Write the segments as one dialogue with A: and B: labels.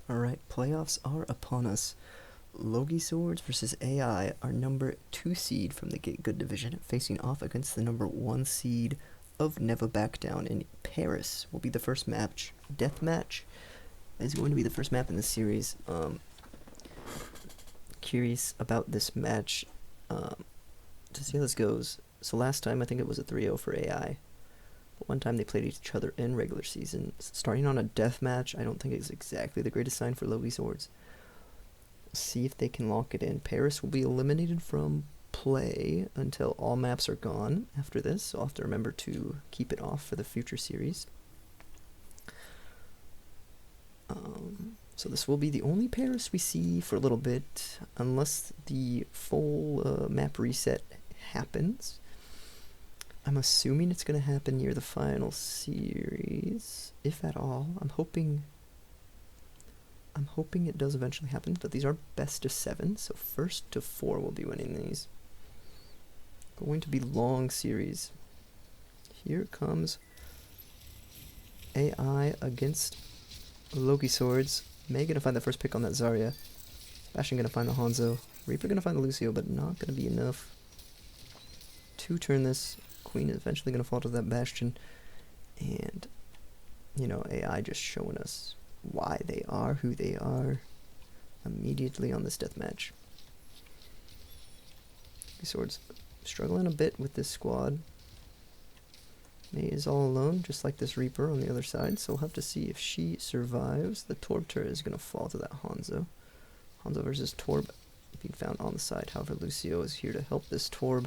A: Alright, playoffs are upon us. LogiSwords versus AI, our number 2 seed from the Get Good division, facing off against the number 1 seed of Never Back Down in Paris. Will be the first match. Death match is going to be the first map in the series. Curious about this match to see how this goes. So last time I think it was a 3-0 for AI. But one time they played each other in regular season. Starting on a death match, I don't think is exactly the greatest sign for LogiSwords. See if they can lock it in. Paris will be eliminated from play until all maps are gone after this, so I'll have to remember to keep it off for the future series. So this will be the only Paris we see for a little bit, unless the full map reset happens. I'm assuming it's going to happen near the final series, if at all. I'm hoping it does eventually happen, but these are best of 7, so first to 4 will be winning these. Going to be long series. Here comes AI against LogiSwords. May gonna find the first pick on that Zarya. Bastion gonna find the Hanzo. Reaper gonna find the Lucio, but not gonna be enough to turn this. Queen is eventually gonna fall to that Bastion. And, you know, AI just showing us why they are who they are immediately on this deathmatch. Swords struggling a bit with this squad. Mei is all alone, just like this Reaper on the other side, so we'll have to see if she survives. The Torb turret is going to fall to that Hanzo. Hanzo versus Torb being found on the side. However, Lucio is here to help this Torb.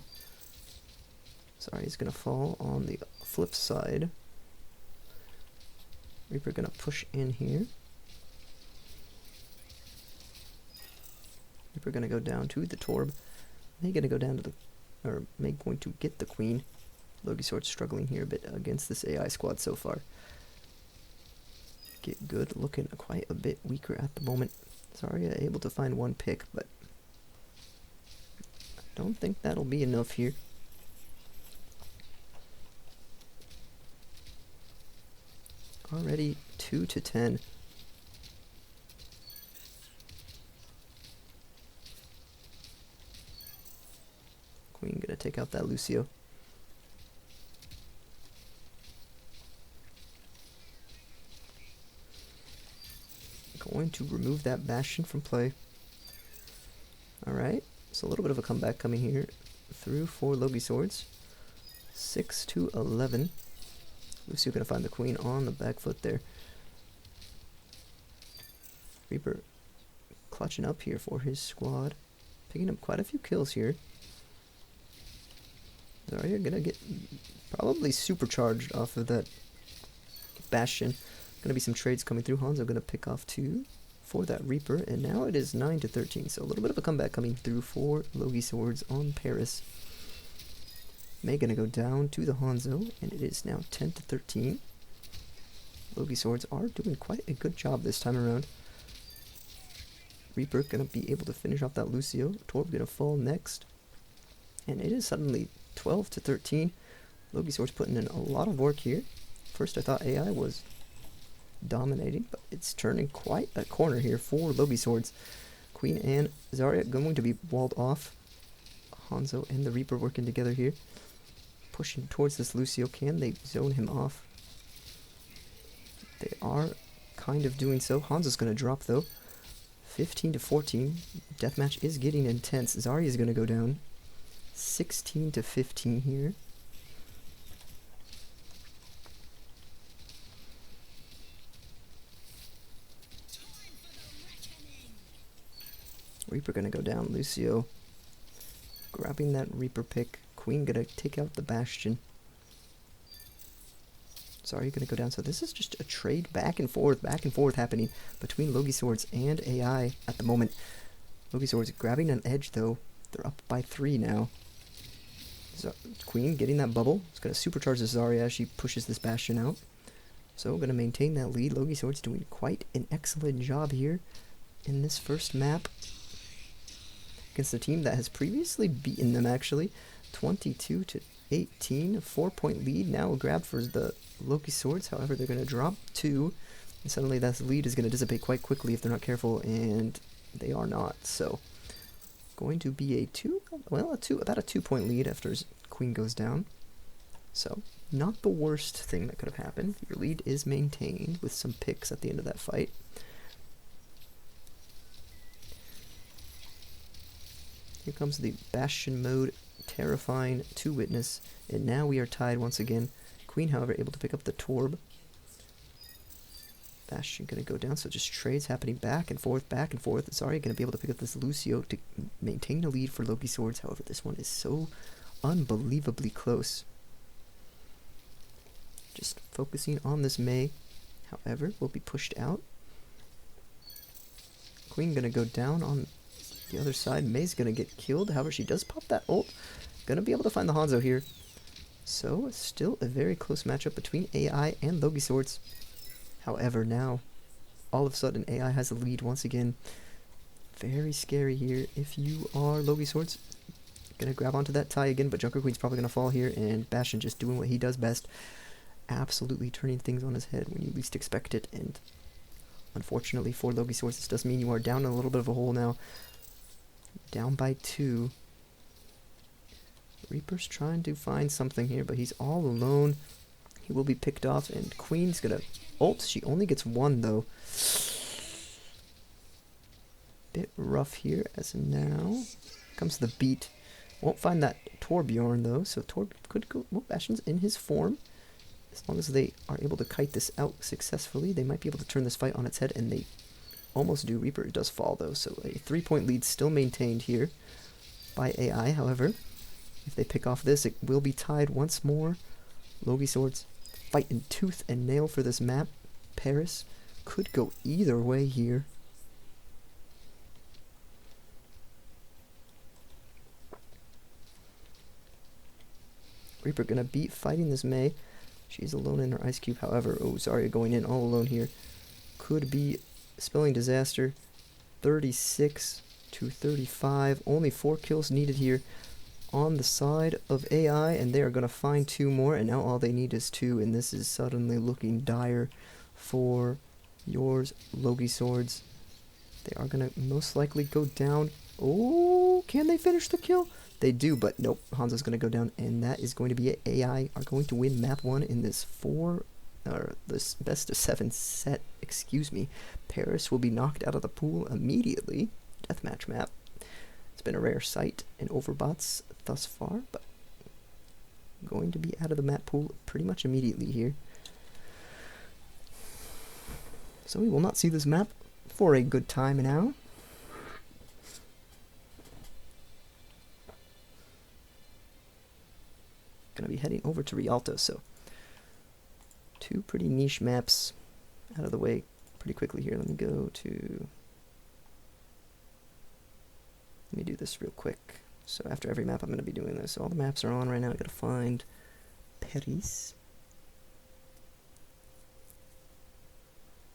A: Sorry, he's going to fall on the flip side. Reaper going to push in here. Reaper going to go down to the Torb. Mei going to go down to the, or Mei going to get the Queen. LogiSwords struggling here a bit against this AI squad so far. Get Good looking quite a bit weaker at the moment. Zarya able to find one pick, but I don't think that'll be enough here. Already 2-10. Queen gonna take out that Lucio. Going to remove that Bastion from play. Alright, so a little bit of a comeback coming here through for LogiSwords. 6-11. Lucio gonna find the Queen on the back foot there. Reaper clutching up here for his squad. Picking up quite a few kills here. Zarya gonna get probably supercharged off of that Bastion. Gonna be some trades coming through. Hanzo gonna pick off 2 for that Reaper, and now it is 9-13. So a little bit of a comeback coming through for LogiSwords on Paris. Mei gonna go down to the Hanzo, and it is now 10-13. LogiSwords are doing quite a good job this time around. Reaper gonna be able to finish off that Lucio. Torb gonna fall next, and it is suddenly 12-13. LogiSwords putting in a lot of work here. First I thought AI was dominating, but it's turning quite a corner here for LogiSwords. Queen and Zarya going to be walled off. Hanzo and the Reaper working together here. Pushing towards this Lucio. Can they zone him off? They are kind of doing so. Hanzo's going to drop though. 15-14. Deathmatch is getting intense. Zarya is going to go down. 16-15 here. Reaper gonna go down. Lucio grabbing that Reaper pick. Queen gonna take out the Bastion. Sorry, gonna go down. So this is just a trade back and forth happening between LogiSwords and AI at the moment. LogiSwords grabbing an edge though. They're up by 3 now. Queen getting that bubble. It's gonna supercharge the Zarya as she pushes this Bastion out. So gonna maintain that lead. LogiSwords doing quite an excellent job here in this first map against a team that has previously beaten them, actually. 22-18, a 4-point lead. Now a grab for the LogiSwords. However, they're going to drop 2. And suddenly that lead is going to dissipate quite quickly if they're not careful, and they are not. So going to be about a 2-point lead after queen goes down. So not the worst thing that could have happened. Your lead is maintained with some picks at the end of that fight. Here comes the Bastion mode, terrifying to witness, and now we are tied once again. Queen, however, able to pick up the Torb. Bastion going to go down, so just trades happening back and forth, back and forth. Zarya going to be able to pick up this Lucio to maintain the lead for LogiSwords. However, this one is so unbelievably close. Just focusing on this Mei, however, will be pushed out. Queen going to go down on the other side. Mei's going to get killed. However, she does pop that ult. Going to be able to find the Hanzo here. So, still a very close matchup between AI and LogiSwords. However, now, all of a sudden, AI has the lead once again. Very scary here. If you are LogiSwords, going to grab onto that tie again, but Junker Queen's probably going to fall here, and Bastion just doing what he does best. Absolutely turning things on his head when you least expect it, and unfortunately for LogiSwords, this does mean you are down in a little bit of a hole now. Down by 2. Reaper's trying to find something here, but he's all alone. He will be picked off, and Queen's gonna ult. She only gets 1 though. Bit rough here, as now comes the beat. Won't find that Torbjorn though, so Torb could go. Well, Bastion's in his form. As long as they are able to kite this out successfully, they might be able to turn this fight on its head, and they almost do. Reaper does fall though, so a 3-point lead still maintained here by AI. However, if they pick off this, it will be tied once more. LogiSwords fighting tooth and nail for this map. Paris could go either way here. Reaper gonna be fighting this Mei. She's alone in her ice cube. However, oh, Zarya going in all alone here. Could be spelling disaster. 36 to 35. Only 4 kills needed here on the side of AI, and they are going to find 2 more, and now all they need is 2, and this is suddenly looking dire for yours LogiSwords. They are going to most likely go down. Oh, can they finish the kill? They do, but nope. Hanzo's going to go down, and that is going to be it. AI are going to win map 1 in this this best of 7 set. Excuse me. Paris will be knocked out of the pool immediately. Deathmatch map. It's been a rare sight in Overbots thus far, but going to be out of the map pool pretty much immediately here. So we will not see this map for a good time now. Gonna be heading over to Rialto, so 2 pretty niche maps out of the way pretty quickly here. Let me do this real quick. So after every map I'm going to be doing this. So all the maps are on right now. I gotta find Paris.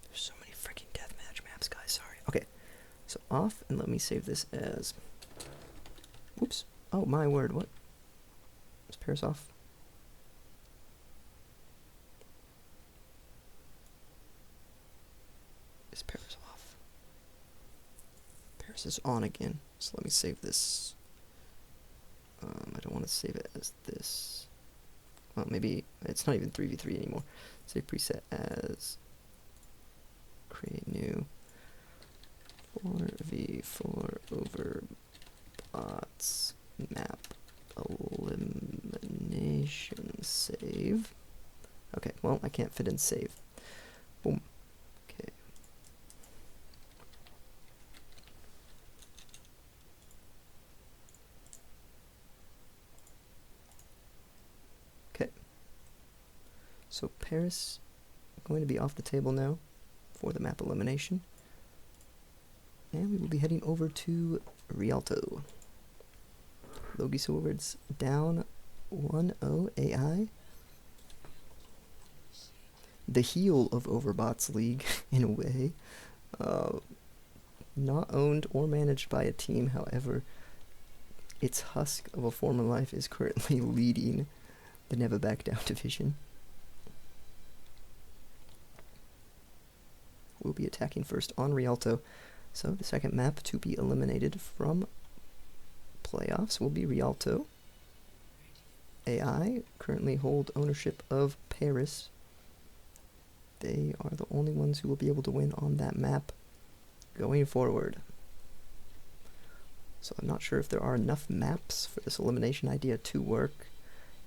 A: There's so many freaking deathmatch maps, guys. Sorry. Okay. So off, and let me save this as... Whoops. Oh, my word. What? Is Paris off? Is Paris off? Paris is on again. So let me save this. I don't want to save it as this. Well, maybe it's not even 3v3 anymore. Save preset as create new 4v4 Overbots map elimination save. Okay, well, I can't fit in save. Boom. Okay. Okay. So Paris going to be off the table now for the map elimination. And we will be heading over to Rialto. LogiSwords down 1-0 AI. The heel of Overbots League, in a way. Not owned or managed by a team, however, its husk of a former life is currently leading the Never Back Down division. will be attacking first on Rialto. So the second map to be eliminated from playoffs will be Rialto. AI currently hold ownership of Paris. They are the only ones who will be able to win on that map going forward. So I'm not sure if there are enough maps for this elimination idea to work.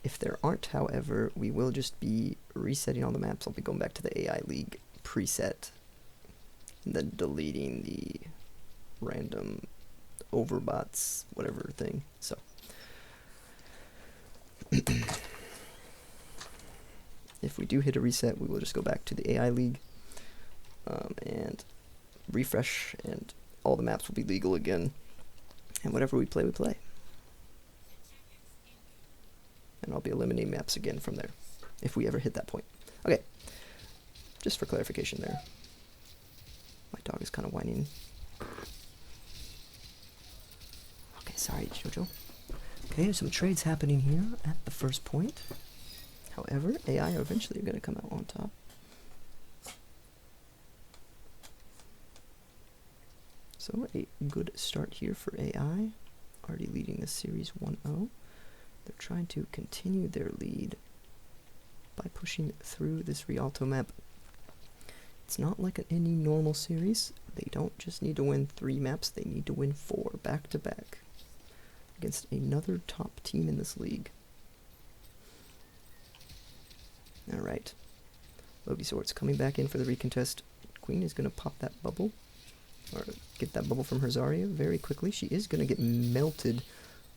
A: If there aren't, however, we will just be resetting all the maps. I'll be going back to the AI League preset and then deleting the random overbots, whatever thing. So if we do hit a reset, we will just go back to the AI League and refresh, and all the maps will be legal again. And whatever we play, we play. And I'll be eliminating maps again from there, if we ever hit that point. Okay, just for clarification there. My dog is kind of whining. Okay, sorry, Jojo. Okay, there's some trades happening here at the first point. However, AI are eventually going to come out on top. So a good start here for AI, already leading the series 1-0. They're trying to continue their lead by pushing through this Rialto map. It's not like any normal series. They don't just need to win 3 maps, they need to win 4 back-to-back against another top team in this league. Alright, LogiSwords coming back in for the recontest. Queen is going to pop that bubble, or get that bubble from her Zarya very quickly. She is going to get melted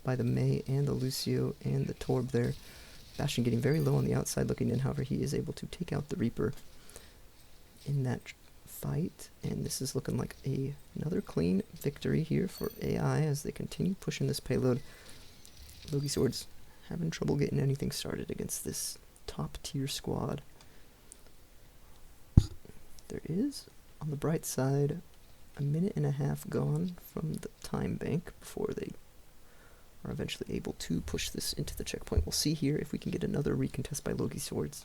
A: by the Mei and the Lucio and the Torb there. Bastion getting very low on the outside looking in, however he is able to take out the Reaper in that fight, and this is looking like another clean victory here for AI as they continue pushing this payload. LogiSwords having trouble getting anything started against this top tier squad. There is, on the bright side, a minute and a half gone from the time bank before they are eventually able to push this into the checkpoint. We'll see here if we can get another recontest by LogiSwords.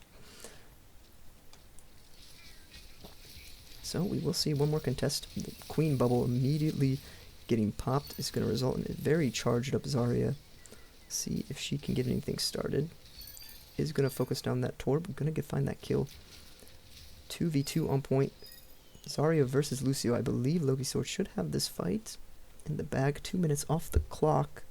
A: So we will see one more contest. The Queen bubble immediately getting popped is going to result in a very charged up Zarya. See if she can get anything started. Is going to focus down that Torb. Going to find that kill. 2v2 on point. Zarya versus Lucio. I believe LogiSwords should have this fight in the bag. 2 minutes off the clock.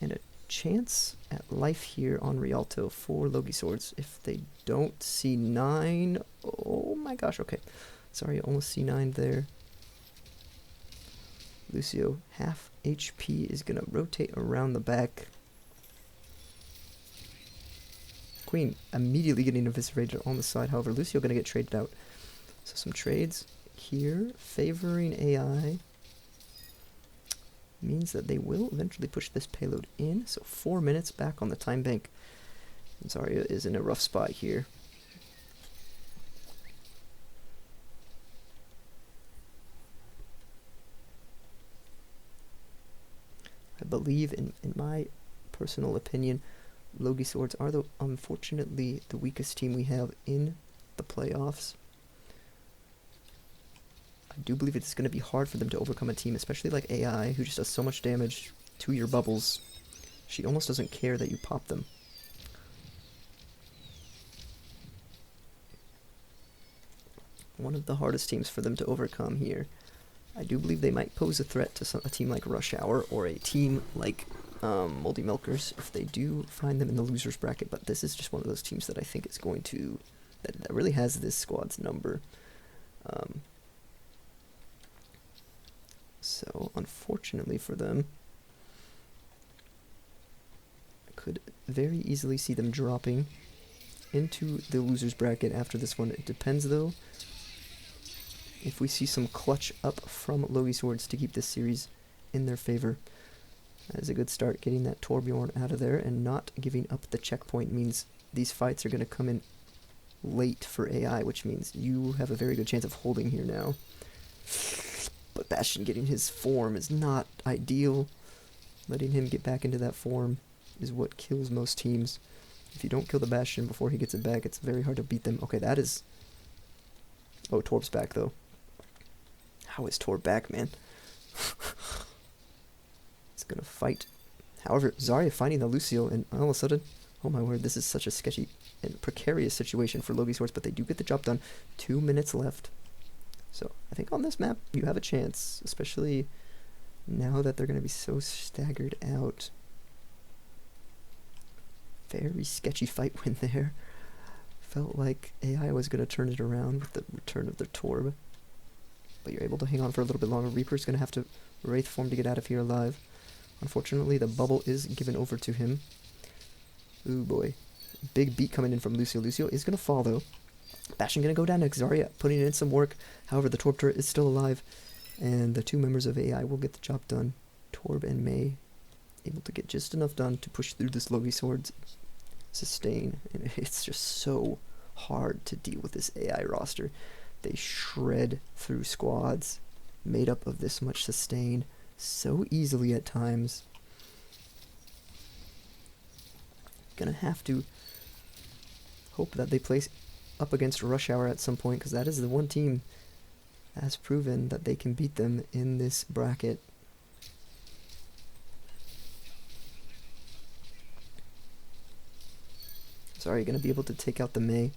A: And a chance at life here on Rialto for LogiSwords. If they don't C9. Oh my gosh, okay. Sorry, almost C9 there. Lucio, half HP, is going to rotate around the back. Queen immediately getting eviscerated on the side. However, Lucio going to get traded out. So some trades here favoring AI means that they will eventually push this payload in. So 4 minutes back on the time bank. And Zarya is in a rough spot here. I believe, in my personal opinion, LogiSwords are unfortunately the weakest team we have in the playoffs. I do believe it's going to be hard for them to overcome a team, especially like AI, who just does so much damage to your bubbles. She almost doesn't care that you pop them. One of the hardest teams for them to overcome here. I do believe they might pose a threat to a team like Rush Hour or a team like Moldy Milkers if they do find them in the losers bracket, but this is just one of those teams that I think is going to, that really has this squad's number. So unfortunately for them, I could very easily see them dropping into the losers bracket after this one. It depends though. If we see some clutch up from LogiSwords to keep this series in their favor. That is a good start. Getting that Torbjorn out of there and not giving up the checkpoint means these fights are going to come in late for AI, which means you have a very good chance of holding here now. But Bastion getting his form is not ideal. Letting him get back into that form is what kills most teams. If you don't kill the Bastion before he gets it back, it's very hard to beat them. Okay, that is Oh, Torb's back, though. How is Torb back, man? It's gonna fight. However, Zarya finding the Lucio, and all of a sudden, oh my word, this is such a sketchy and precarious situation for LogiSwords, but they do get the job done. 2 minutes left. So, I think on this map, you have a chance, especially now that they're going to be so staggered out. Very sketchy fight win there. Felt like AI was going to turn it around with the return of their Torb. But you're able to hang on for a little bit longer. Reaper's going to have to Wraith form to get out of here alive. Unfortunately, the bubble is given over to him. Ooh boy. Big beat coming in from Lucio. Lucio is going to fall though. Bastion going to go down next. Zarya putting in some work. However, the Torb turret is still alive. And the 2 members of AI will get the job done. Torb and Mei able to get just enough done to push through this LogiSwords sustain. And it's just so hard to deal with this AI roster. They shred through squads made up of this much sustain so easily at times. Gonna have to hope that they place up against Rush Hour at some point, because that is the one team that has proven that they can beat them in this bracket. Sorry, gonna be able to take out the Mei.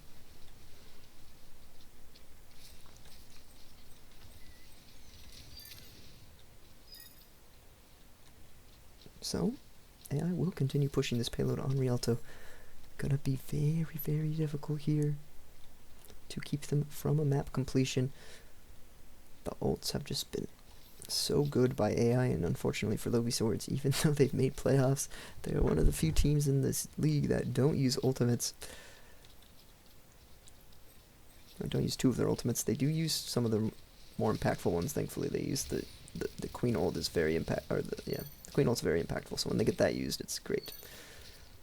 A: So, AI will continue pushing this payload on Rialto. Gonna be very, very difficult here to keep them from a map completion. The ults have just been so good by AI, and unfortunately for LogiSwords, even though they've made playoffs, they're one of the few teams in this league that don't use ultimates. Or don't use 2 of their ultimates. They do use some of the more impactful ones, thankfully. They use the Queen ult is very the Queen ult's very impactful, so when they get that used, it's great.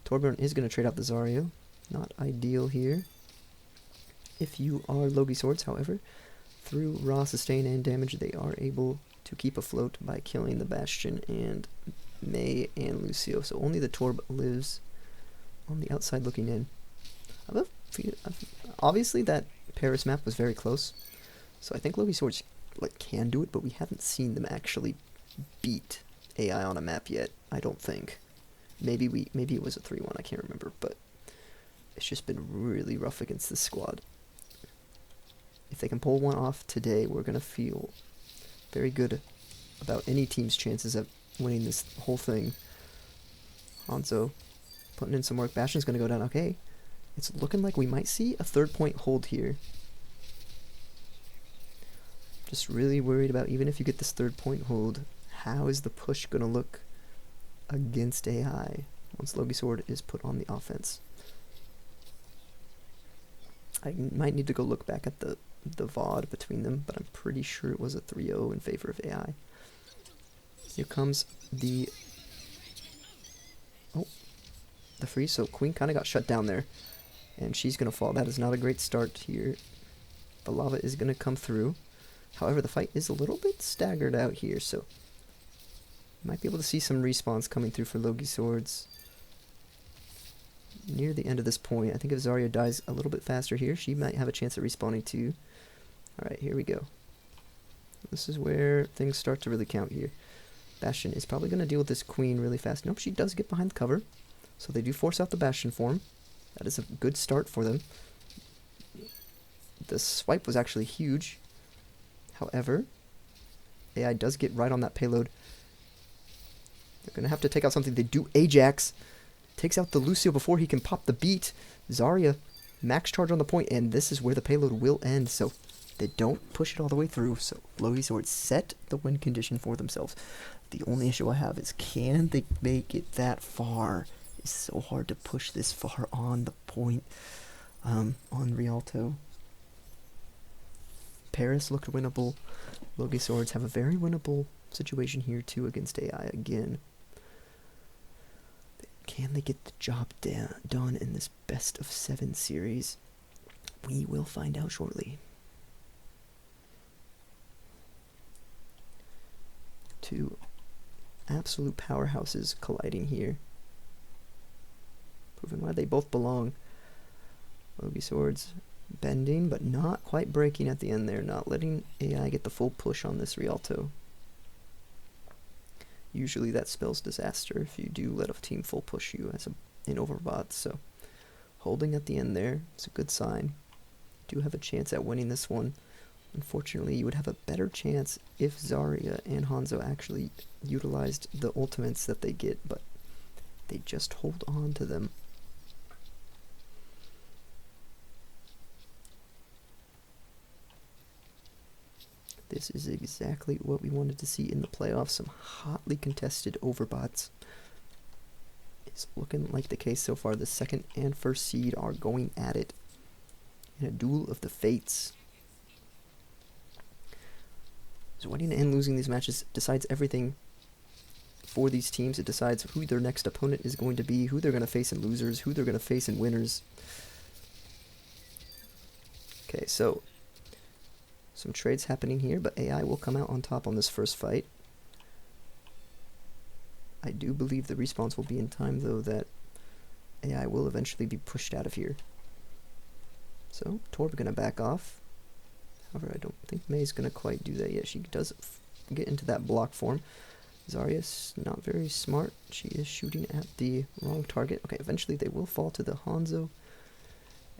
A: Torbjorn is going to trade out the Zarya. Not ideal here. If you are LogiSwords, however, through raw sustain and damage, they are able to keep afloat by killing the Bastion and Mei and Lucio. So only the Torb lives on the outside looking in. Obviously, that Paris map was very close, so I think LogiSwords can do it, but we haven't seen them actually beat AI on a map yet. I don't think. Maybe it was a 3-1. I can't remember, but it's just been really rough against this squad. If they can pull one off today, we're gonna feel very good about any team's chances of winning this whole thing. Hanzo putting in some work. Bastion's gonna go down. Okay, it's looking like we might see a 3rd point hold here. Just really worried about, even if you get this 3rd point hold, how is the push gonna look against AI once LogiSword is put on the offense? I might need to go look back at the VOD between them, but I'm pretty sure it was a 3-0 in favor of AI. Here comes the freeze. So Queen kind of got shut down there, and she's gonna fall. That is not a great start here. The lava is gonna come through. However, the fight is a little bit staggered out here, so might be able to see some respawns coming through for LogiSwords near the end of this point. I think if Zarya dies a little bit faster here, she might have a chance at respawning too. Alright, here we go. This is where things start to really count here. Bastion is probably going to deal with this Queen really fast. Nope, she does get behind the cover, so they do force out the Bastion form. That is a good start for them. The swipe was actually huge. However, AI does get right on that payload. They're going to have to take out something. They do Ajax. Takes out the Lucio before he can pop the beat. Zarya, max charge on the point, and this is where the payload will end. So they don't push it all the way through. So LogiSwords set the win condition for themselves. The only issue I have is, can they make it that far? It's so hard to push this far on the point on Rialto. Paris looked winnable. LogiSwords have a very winnable situation here too against AI again. Can they get the job done in this best of 7 series? We will find out shortly. 2 absolute powerhouses colliding here, proving why they both belong. LogiSwords Bending, but not quite breaking at the end there. Not letting AI get the full push on this Rialto. Usually that spells disaster if you do let a team full push you as an overbot. So holding at the end there is a good sign. Do have a chance at winning this one. Unfortunately, you would have a better chance if Zarya and Hanzo actually utilized the ultimates that they get, but they just hold on to them. This is exactly what we wanted to see in the playoffs. Some hotly contested overbots. It's looking like the case so far. The second and first seed are going at it in a duel of the fates. So winning and losing these matches decides everything for these teams. It decides who their next opponent is going to be, who they're going to face in losers, who they're going to face in winners. Okay, so some trades happening here, but AI will come out on top on this first fight. I do believe the respawns will be in time, though, that AI will eventually be pushed out of here. So, Torb going to back off. However, I don't think May's going to quite do that yet. She does get into that block form. Zarya's not very smart. She is shooting at the wrong target. Okay, eventually they will fall to the Hanzo.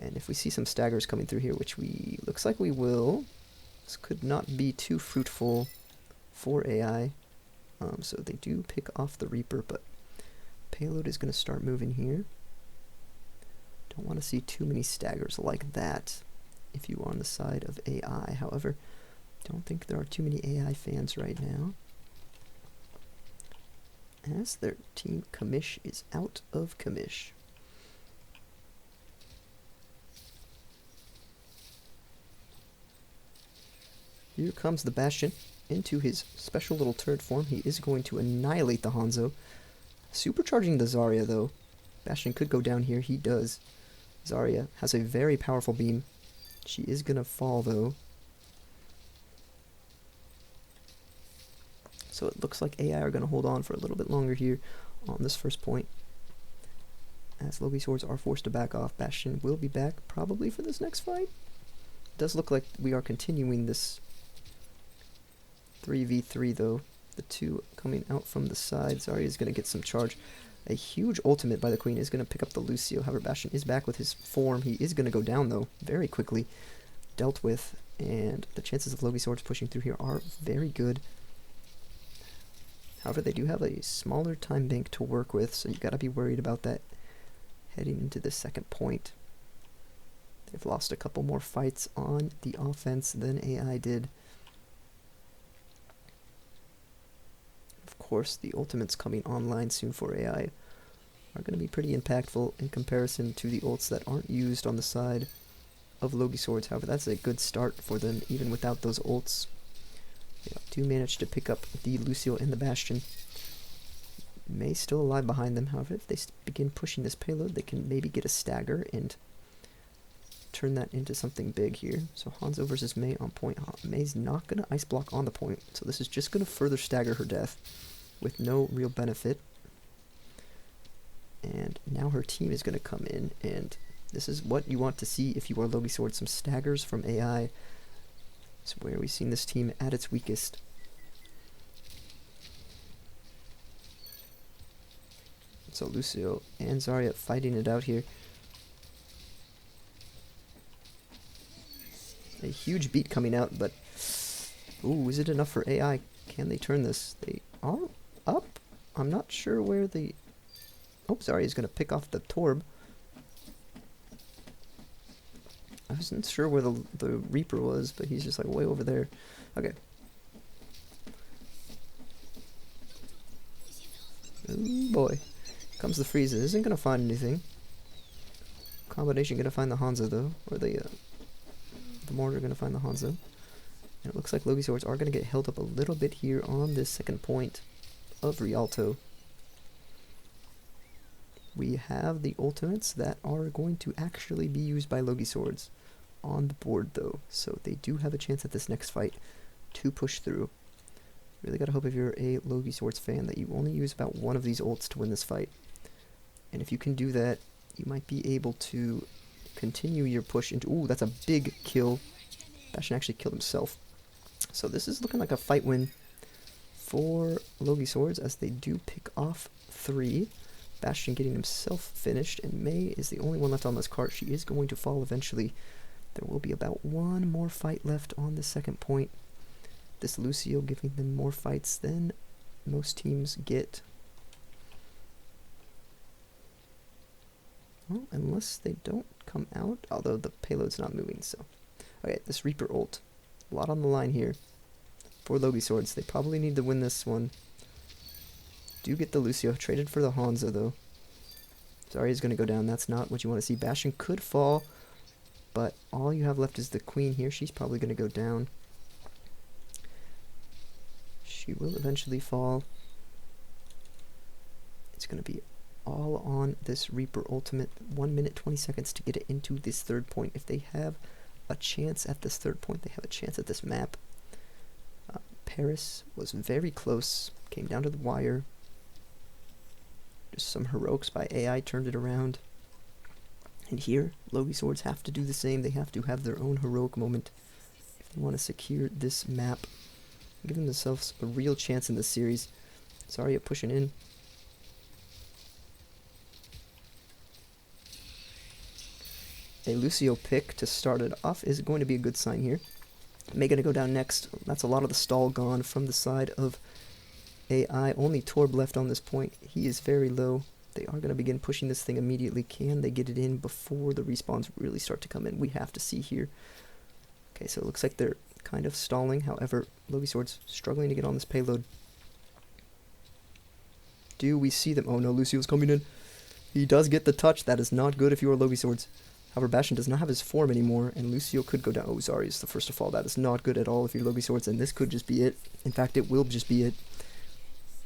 A: And if we see some staggers coming through here, which looks like we will, this could not be too fruitful for AI. So they do pick off the Reaper, but payload is going to start moving here. Don't want to see too many staggers like that if you are on the side of AI. However, don't think there are too many AI fans right now, as their team Kamish is out of commish. Here comes the Bastion into his special little turret form. He is going to annihilate the Hanzo. Supercharging the Zarya, though. Bastion could go down here. He does. Zarya has a very powerful beam. She is going to fall, though. So it looks like AI are going to hold on for a little bit longer here on this first point, as LogiSwords are forced to back off. Bastion will be back probably for this next fight. It does look like we are continuing this 3v3, though. The two coming out from the side. Zarya is going to get some charge. A huge ultimate by the Queen is going to pick up the Lucio. However, Bastion is back with his form. He is going to go down, though, very quickly. Dealt with, and the chances of LogiSwords pushing through here are very good. However, they do have a smaller time bank to work with, so you got to be worried about that heading into the second point. They've lost a couple more fights on the offense than AI did. Of course, the ultimates coming online soon for AI are going to be pretty impactful in comparison to the ults that aren't used on the side of LogiSwords. However, that's a good start for them, even without those ults. They do manage to pick up the Lucio and the Bastion. May still alive behind them. However, if they begin pushing this payload, they can maybe get a stagger and turn that into something big here. So Hanzo versus May on point. May's not going to ice block on the point, so this is just going to further stagger her death with no real benefit. And now her team is going to come in, and this is what you want to see if you are LogiSwords. Some staggers from AI. It's where we've seen this team at its weakest. So Lucio and Zarya fighting it out here. A huge beat coming out, but ooh, is it enough for AI? Can they turn this? They are up. I'm not sure where the... Oh, Zarya is going to pick off the Torb. I wasn't sure where the Reaper was, but he's just like way over there. Okay. Oh boy. Comes the Frieza. Isn't going to find anything. Combination going to find the Hanzo, though. Or the Mortar going to find the Hanzo. And it looks like LogiSwords are going to get held up a little bit here on this second point of Rialto. We have the ultimates that are going to actually be used by LogiSwords on the board, though. So they do have a chance at this next fight to push through. Really gotta hope if you're a LogiSwords fan that you only use about one of these ults to win this fight. And if you can do that, you might be able to continue your push into... Ooh, that's a big kill. Bastion actually killed himself. So this is looking like a fight win for LogiSwords as they do pick off 3. Bastion getting himself finished, and Mei is the only one left on this cart. She is going to fall eventually. There will be about 1 more fight left on the second point. This Lucio giving them more fights than most teams get. Well, unless they don't come out, although the payload's not moving, so... Okay, this Reaper ult. A lot on the line here for LogiSwords. They probably need to win this one. Do get the Lucio. Traded for the Hanzo, though. Zarya's going to go down. That's not what you want to see. Bastion could fall, but all you have left is the Queen here. She's probably going to go down. She will eventually fall. It's going to be all on this Reaper ultimate. 1 minute, 20 seconds to get it into this third point. If they have a chance at this third point, they have a chance at this map. Paris was very close. Came down to the wire. Just some heroics by AI turned it around. And here, LogiSwords have to do the same. They have to have their own heroic moment if they want to secure this map. Giving themselves a real chance in this series. Zarya pushing in. A Lucio pick to start it off is going to be a good sign here. Mei gonna go down next. That's a lot of the stall gone from the side of AI. Only Torb left on this point. He is very low. They are going to begin pushing this thing immediately. Can they get it in before the respawns really start to come in? We have to see here. Okay, so it looks like they're kind of stalling. However, LogiSwords struggling to get on this payload. Do we see them? Oh no, Lucio's coming in. He does get the touch. That is not good if you are LogiSwords. However, Bastion does not have his form anymore, and Lucio could go down. Oh, Zarya is the first to fall. That is not good at all if you're LogiSwords, and this could just be it. In fact, it will just be it.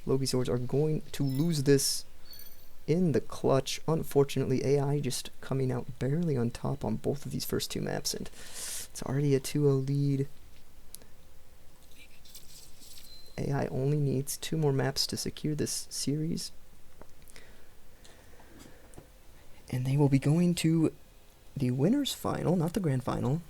A: LogiSwords are going to lose this in the clutch. Unfortunately, AI just coming out barely on top on both of these first 2 maps, and it's already a 2-0 lead. AI only needs 2 more maps to secure this series. And they will be going to the winner's final, not the grand final.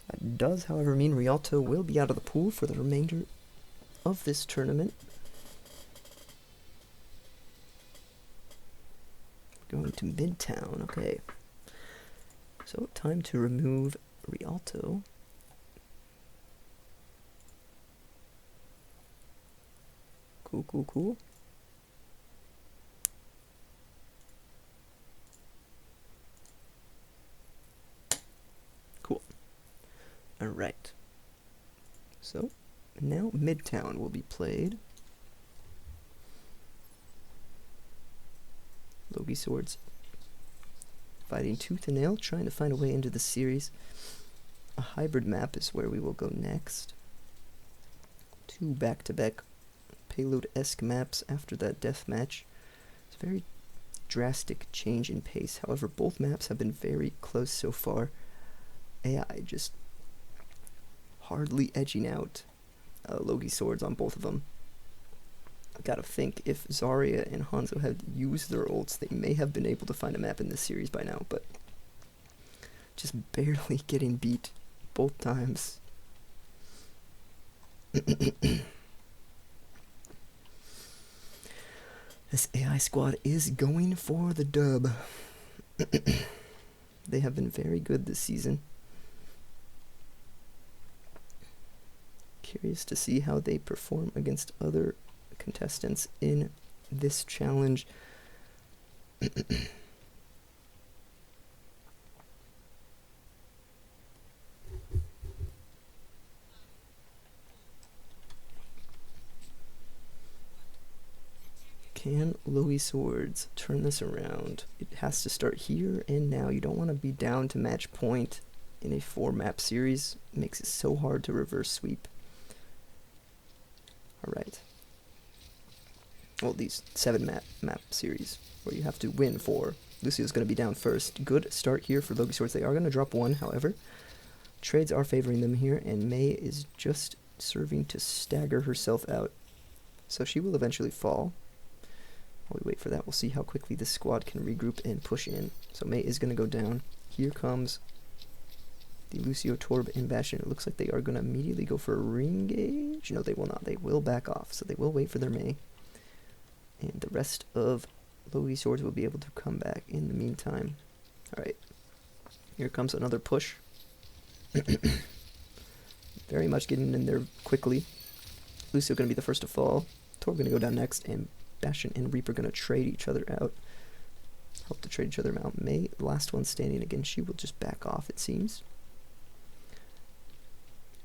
A: That does, however, mean Rialto will be out of the pool for the remainder of this tournament. Going to Midtown, okay. So, time to remove Rialto. Cool, cool, cool. Cool. Alright. So, now Midtown will be played. LogiSwords fighting tooth and nail, trying to find a way into the series. A hybrid map is where we will go next. 2 back-to-back payload-esque maps after that death match. It's a very drastic change in pace. However, both maps have been very close so far. AI just hardly edging out LogiSwords on both of them. I gotta think, if Zarya and Hanzo had used their ults, they may have been able to find a map in this series by now, but just barely getting beat both times. This AI squad is going for the dub. They have been very good this season. Curious to see how they perform against other contestants in this challenge. Can LogiSwords turn this around? It has to start here and now. You don't want to be down to match point in a 4-map series. It makes it so hard to reverse sweep. Alright. Well, these 7-map series where you have to win 4. Lucio's going to be down first. Good start here for LogiSwords. They are going to drop 1, however. Trades are favoring them here, and Mei is just serving to stagger herself out. So she will eventually fall. While we wait for that, we'll see how quickly this squad can regroup and push in. So Mei is going to go down. Here comes the Lucio, Torb, and Bastion. It looks like they are going to immediately go for a re-engage. No, they will not. They will back off. So they will wait for their Mei. And the rest of LogiSwords will be able to come back in the meantime. Alright. Here comes another push. Very much getting in there quickly. Lucio going to be the first to fall. Torb going to go down next. And Bastion and Reaper going to trade each other out. Help to trade each other out. Mei, last one standing again. She will just back off, it seems.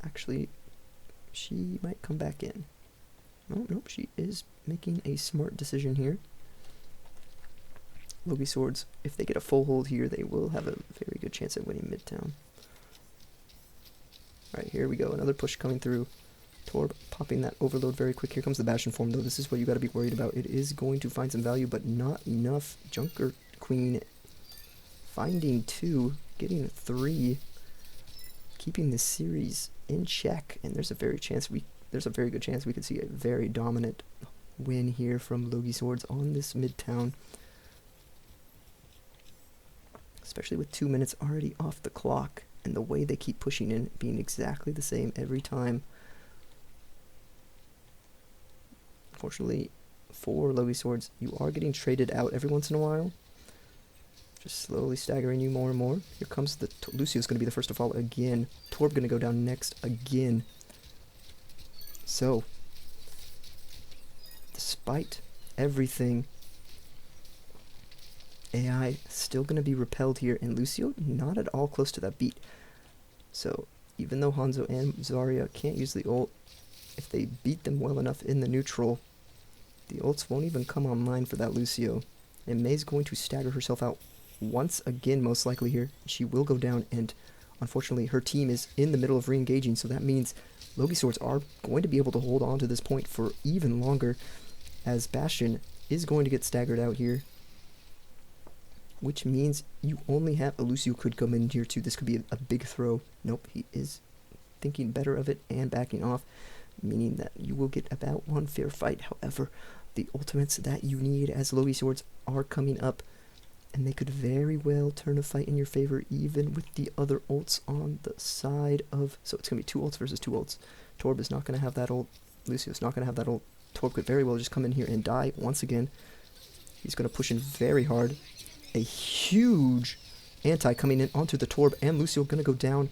A: Actually, she might come back in. Oh, nope, she is making a smart decision here. LogiSwords, if they get a full hold here, they will have a very good chance at winning Midtown. Alright, here we go. Another push coming through. Torb popping that overload very quick. Here comes the Bastion form, though. This is what you got to be worried about. It is going to find some value, but not enough. Junker Queen finding 2, getting 3, keeping this series in check, and there's a very good chance we could see a very dominant win here from LogiSwords on this Midtown, especially with 2 minutes already off the clock, and the way they keep pushing in being exactly the same every time. Unfortunately for LogiSwords, you are getting traded out every once in a while, just slowly staggering you more and more. Here comes the Lucio's going to be the first to fall again. Torb going to go down next again. So, despite everything, AI still going to be repelled here, and Lucio not at all close to that beat. So, even though Hanzo and Zarya can't use the ult, if they beat them well enough in the neutral, the ults won't even come online for that Lucio. And Mei's going to stagger herself out once again, most likely here. She will go down, and unfortunately her team is in the middle of re-engaging, so that means LogiSwords are going to be able to hold on to this point for even longer, as Bastion is going to get staggered out here, which means you only have a Lucio could come in here too. This could be a big throw. Nope, he is thinking better of it and backing off, meaning that you will get about one fair fight. However, the ultimates that you need as LogiSwords are coming up, and they could very well turn a fight in your favor, even with the other ults on the side of... So it's going to be 2 ults versus 2 ults. Torb is not going to have that ult. Lucio's not going to have that ult. Torb could very well just come in here and die once again. He's going to push in very hard. A huge anti coming in onto the Torb, and Lucio going to go down.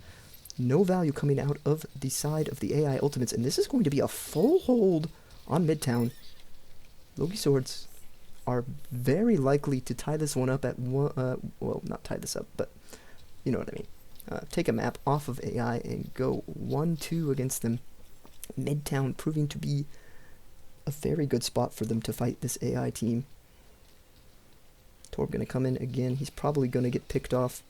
A: No value coming out of the side of the AI ultimates, and this is going to be a full hold on Midtown. LogiSwords are very likely to tie this one up at one, well, not tie this up, but you know what I mean. Take a map off of AI and go 1-2 against them. Midtown proving to be a very good spot for them to fight this AI team. Torb going to come in again. He's probably going to get picked off.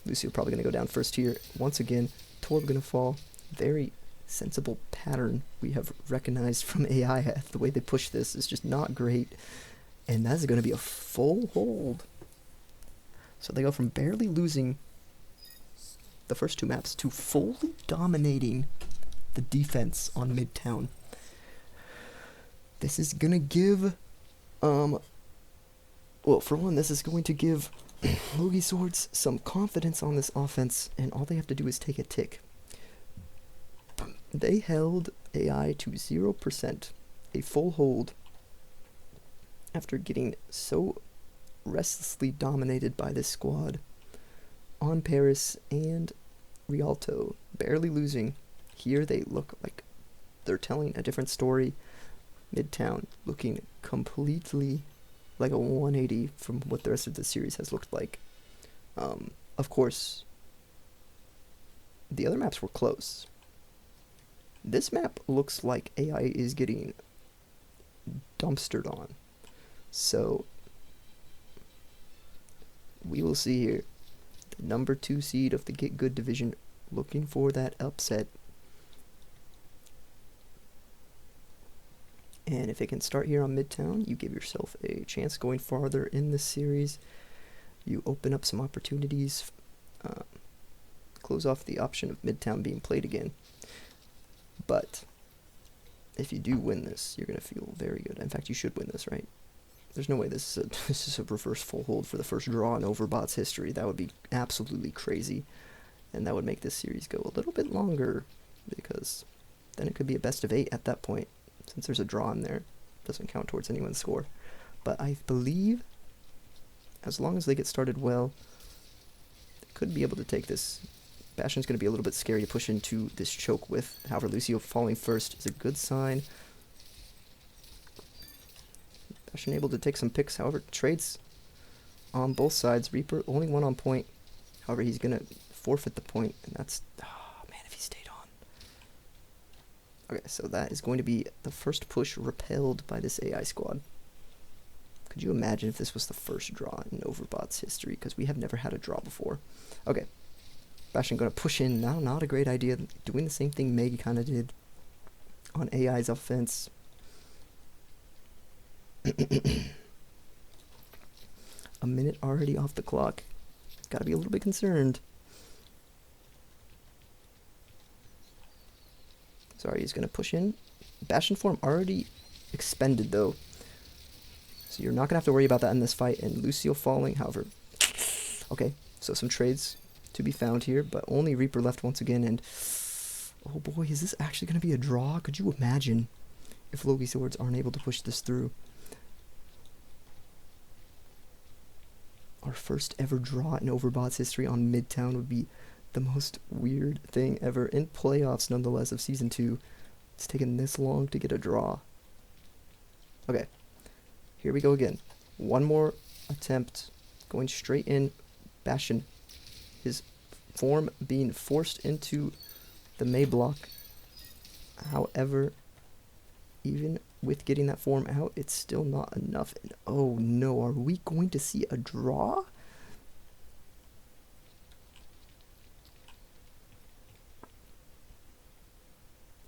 A: Lucio probably going to go down first here. Once again, Torb going to fall. Very sensible pattern we have recognized from AI. The way they push this is just not great. And that's going to be a full hold. So they go from barely losing the first 2 maps to fully dominating the defense on Midtown. This is going to give, well, for one, this is going to give LogiSwords some confidence on this offense, and all they have to do is take a tick. They held AI to 0%, a full hold, after getting so restlessly dominated by this squad on Paris and Rialto, barely losing. Here they look like they're telling a different story. Midtown looking completely like a 180 from what the rest of the series has looked like. Of course, the other maps were close. This map looks like AI is getting dumpstered on. So, we will see here the number 2 seed of the Get Good division looking for that upset. And if it can start here on Midtown, you give yourself a chance going farther in the series. You open up some opportunities, close off the option of Midtown being played again. But if you do win this, you're going to feel very good. In fact, you should win this, right? There's no way this is a reverse full hold for the first draw in Overbot's history. That would be absolutely crazy. And that would make this series go a little bit longer, because then it could be a best of 8 at that point, since there's a draw in there. It doesn't count towards anyone's score. But I believe, as long as they get started well, they could be able to take this. Bastion's going to be a little bit scary to push into this choke with. However, Lucio falling first is a good sign. Bastion able to take some picks. However, trades on both sides. Reaper only one on point. However, he's going to forfeit the point, and that's... Oh, man, if he stayed on. Okay, so that is going to be the first push repelled by this AI squad. Could you imagine if this was the first draw in Overbot's history? Because we have never had a draw before. Okay. Bastion going to push in. Now, not a great idea. Doing the same thing Meg kind of did on AI's offense. A minute already off the clock. Got to be a little bit concerned. Sorry, he's going to push in. Bastion form already expended, though. So you're not going to have to worry about that in this fight. And Lucio falling, however. Okay, so some trades to be found here, but only Reaper left once again. And oh boy, is this actually going to be a draw? Could you imagine if LogiSwords aren't able to push this through? Our first ever draw in Overbot's history on Midtown would be the most weird thing ever. In playoffs, nonetheless, of Season 2. It's taken this long to get a draw. Okay. Here we go again. One more attempt. Going straight in. Bastion. His form being forced into the May block. However, even with getting that form out, it's still not enough. And oh no, are we going to see a draw?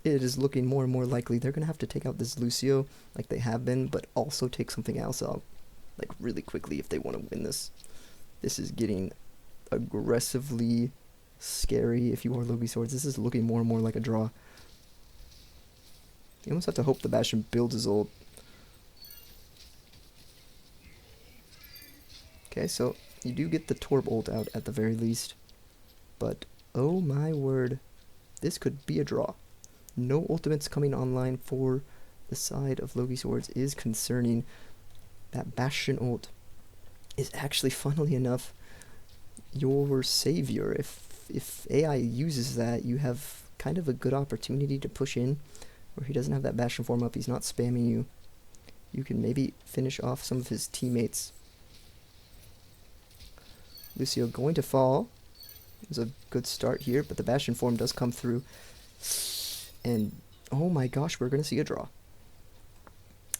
A: It is looking more and more likely they're going to have to take out this Lucio like they have been, but also take something else out like really quickly if they want to win this. This is getting aggressively scary if you are LogiSwords. This is looking more and more like a draw. You almost have to hope the Bastion builds his ult. Okay, so you do get the Torb ult out at the very least. But, oh my word, this could be a draw. No ultimates coming online for the side of LogiSwords is concerning. That Bastion ult is actually, funnily enough, your savior. If AI uses that, you have kind of a good opportunity to push in, where he doesn't have that Bastion form up, he's not spamming you. You can maybe finish off some of his teammates. Lucio going to fall. It was a good start here, but the Bastion form does come through. And, oh my gosh, we're going to see a draw.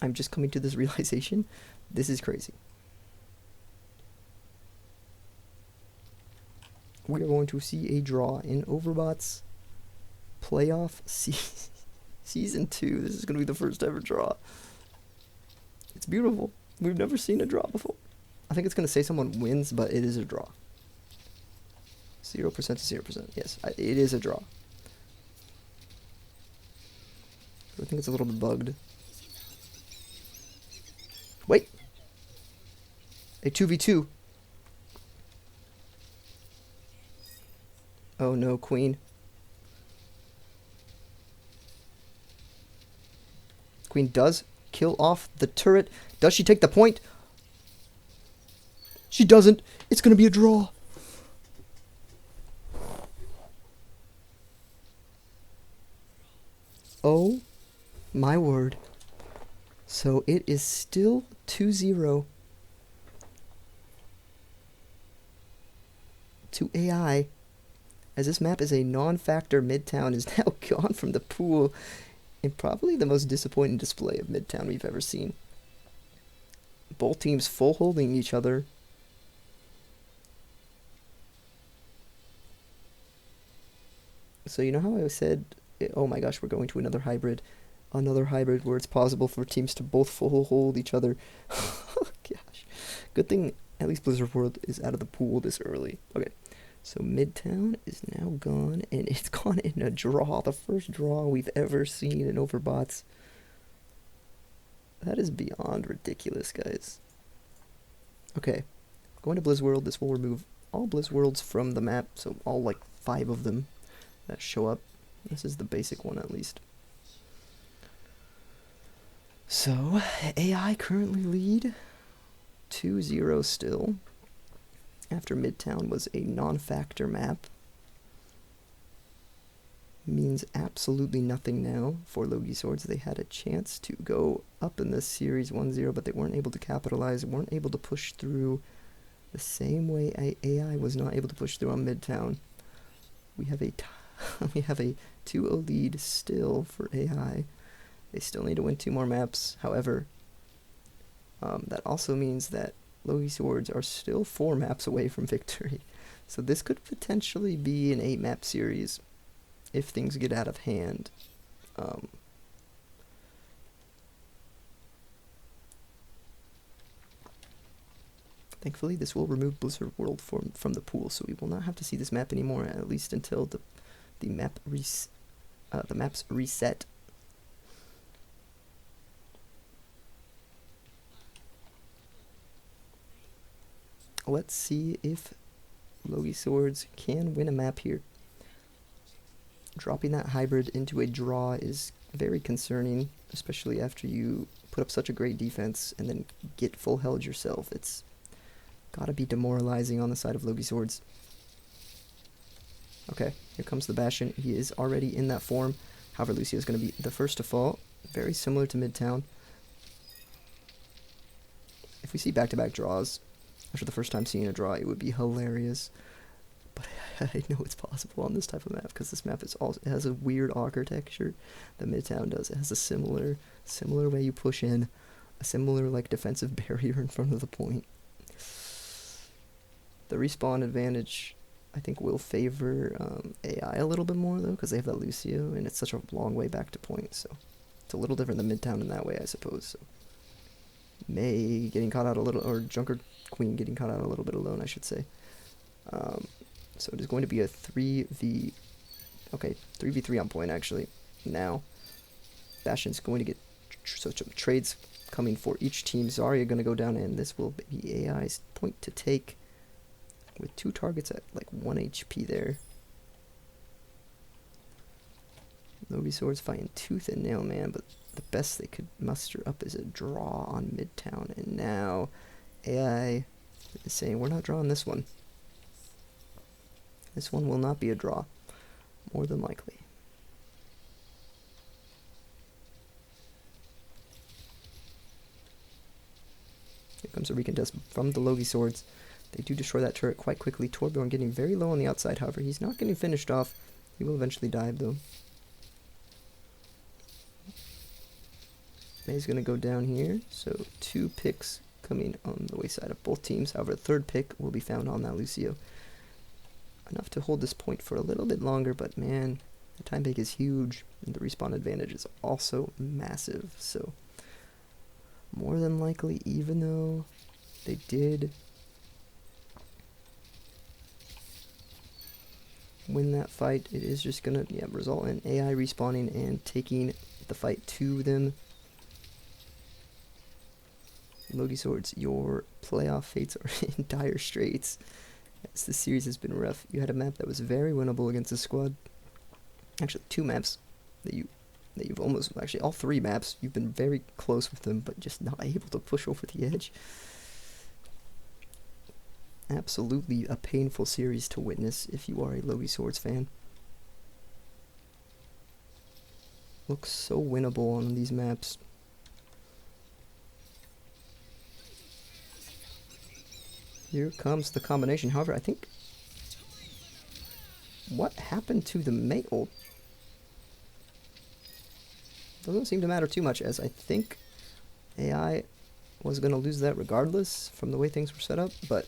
A: I'm just coming to this realization. This is crazy. We are going to see a draw in Overbot's playoff Season 2. This is going to be the first ever draw. It's beautiful. We've never seen a draw before. I think it's going to say someone wins, but it is a draw. 0% to 0%. Yes, it is a draw. I think it's a little bit bugged. Wait! A 2v2. Oh no, Queen. Queen does kill off the turret. Does she take the point? She doesn't. It's going to be a draw. Oh my word. So it is still 2-0 to AI, as this map is a non-factor. Midtown is now gone from the pool in probably the most disappointing display of Midtown we've ever seen. Both teams full holding each other. So you know how I said, oh my gosh, we're going to another hybrid where it's possible for teams to both full hold each other. Oh gosh. Good thing at least Blizzard World is out of the pool this early. Okay. So Midtown is now gone, and it's gone in a draw. The first draw we've ever seen in Overbots. That is beyond ridiculous, guys. Okay, going to Blizzworld. This will remove all Blizzworlds from the map, so all like 5 of them that show up. This is the basic one at least. So AI currently lead 2-0 still, after Midtown was a non-factor map. Means absolutely nothing now for LogiSwords. They had a chance to go up in this series 1-0, but they weren't able to capitalize, weren't able to push through the same way AI was not able to push through on Midtown. We have a 2-0 lead still for AI. They still need to win 2 more maps. However, that also means that LogiSwords are still 4 maps away from victory. So this could potentially be an 8-map series if things get out of hand. Thankfully, this will remove Blizzard World from the pool, so we will not have to see this map anymore, at least until the maps reset. Let's see if LogiSwords can win a map here. Dropping that hybrid into a draw is very concerning, especially after you put up such a great defense and then get full held yourself. It's gotta be demoralizing on the side of LogiSwords. Okay, here comes the Bastion. He is already in that form. However, Lucio is going to be the first to fall. Very similar to Midtown. If we see back-to-back draws, after the first time seeing a draw, it would be hilarious. But I know it's possible on this type of map, because this map is also, it has a weird architecture that Midtown does. It has a similar way you push in, a similar like defensive barrier in front of the point. The respawn advantage, I think, will favor AI a little bit more, though, because they have that Lucio, and it's such a long way back to point, so it's a little different than Midtown in that way, I suppose. So May getting caught out a little, or Junker Queen getting caught out a little bit alone, I should say. So it is going to be a 3v3 on point, actually. Now, Bastion's going to get trades coming for each team. Zarya going to go down, and this will be AI's point to take, with 2 targets at like 1 HP there. LogiSwords fighting tooth and nail, man, but the best they could muster up is a draw on Midtown, and now AI is saying, we're not drawing this one. This one will not be a draw, more than likely. Here comes a recontest from the LogiSwords. They do destroy that turret quite quickly. Torbjorn getting very low on the outside, however, he's not getting finished off. He will eventually dive, though. May's going to go down here, so 2 picks coming on the wayside of both teams. However, the 3rd pick will be found on that Lucio. Enough to hold this point for a little bit longer, but man, the time pick is huge, and the respawn advantage is also massive. So, more than likely, even though they did win that fight, it is just going to result in AI respawning and taking the fight to them. LogiSwords, your playoff fates are in dire straits, as this series has been rough. You had a map that was very winnable against the squad. Actually, 2 maps that you've almost, actually all 3 maps, you've been very close with them, but just not able to push over the edge. Absolutely a painful series to witness if you are a LogiSwords fan. Looks so winnable on these maps. Here comes the combination. However, I think... what happened to the May ult? Doesn't seem to matter too much, as I think AI was going to lose that regardless from the way things were set up, but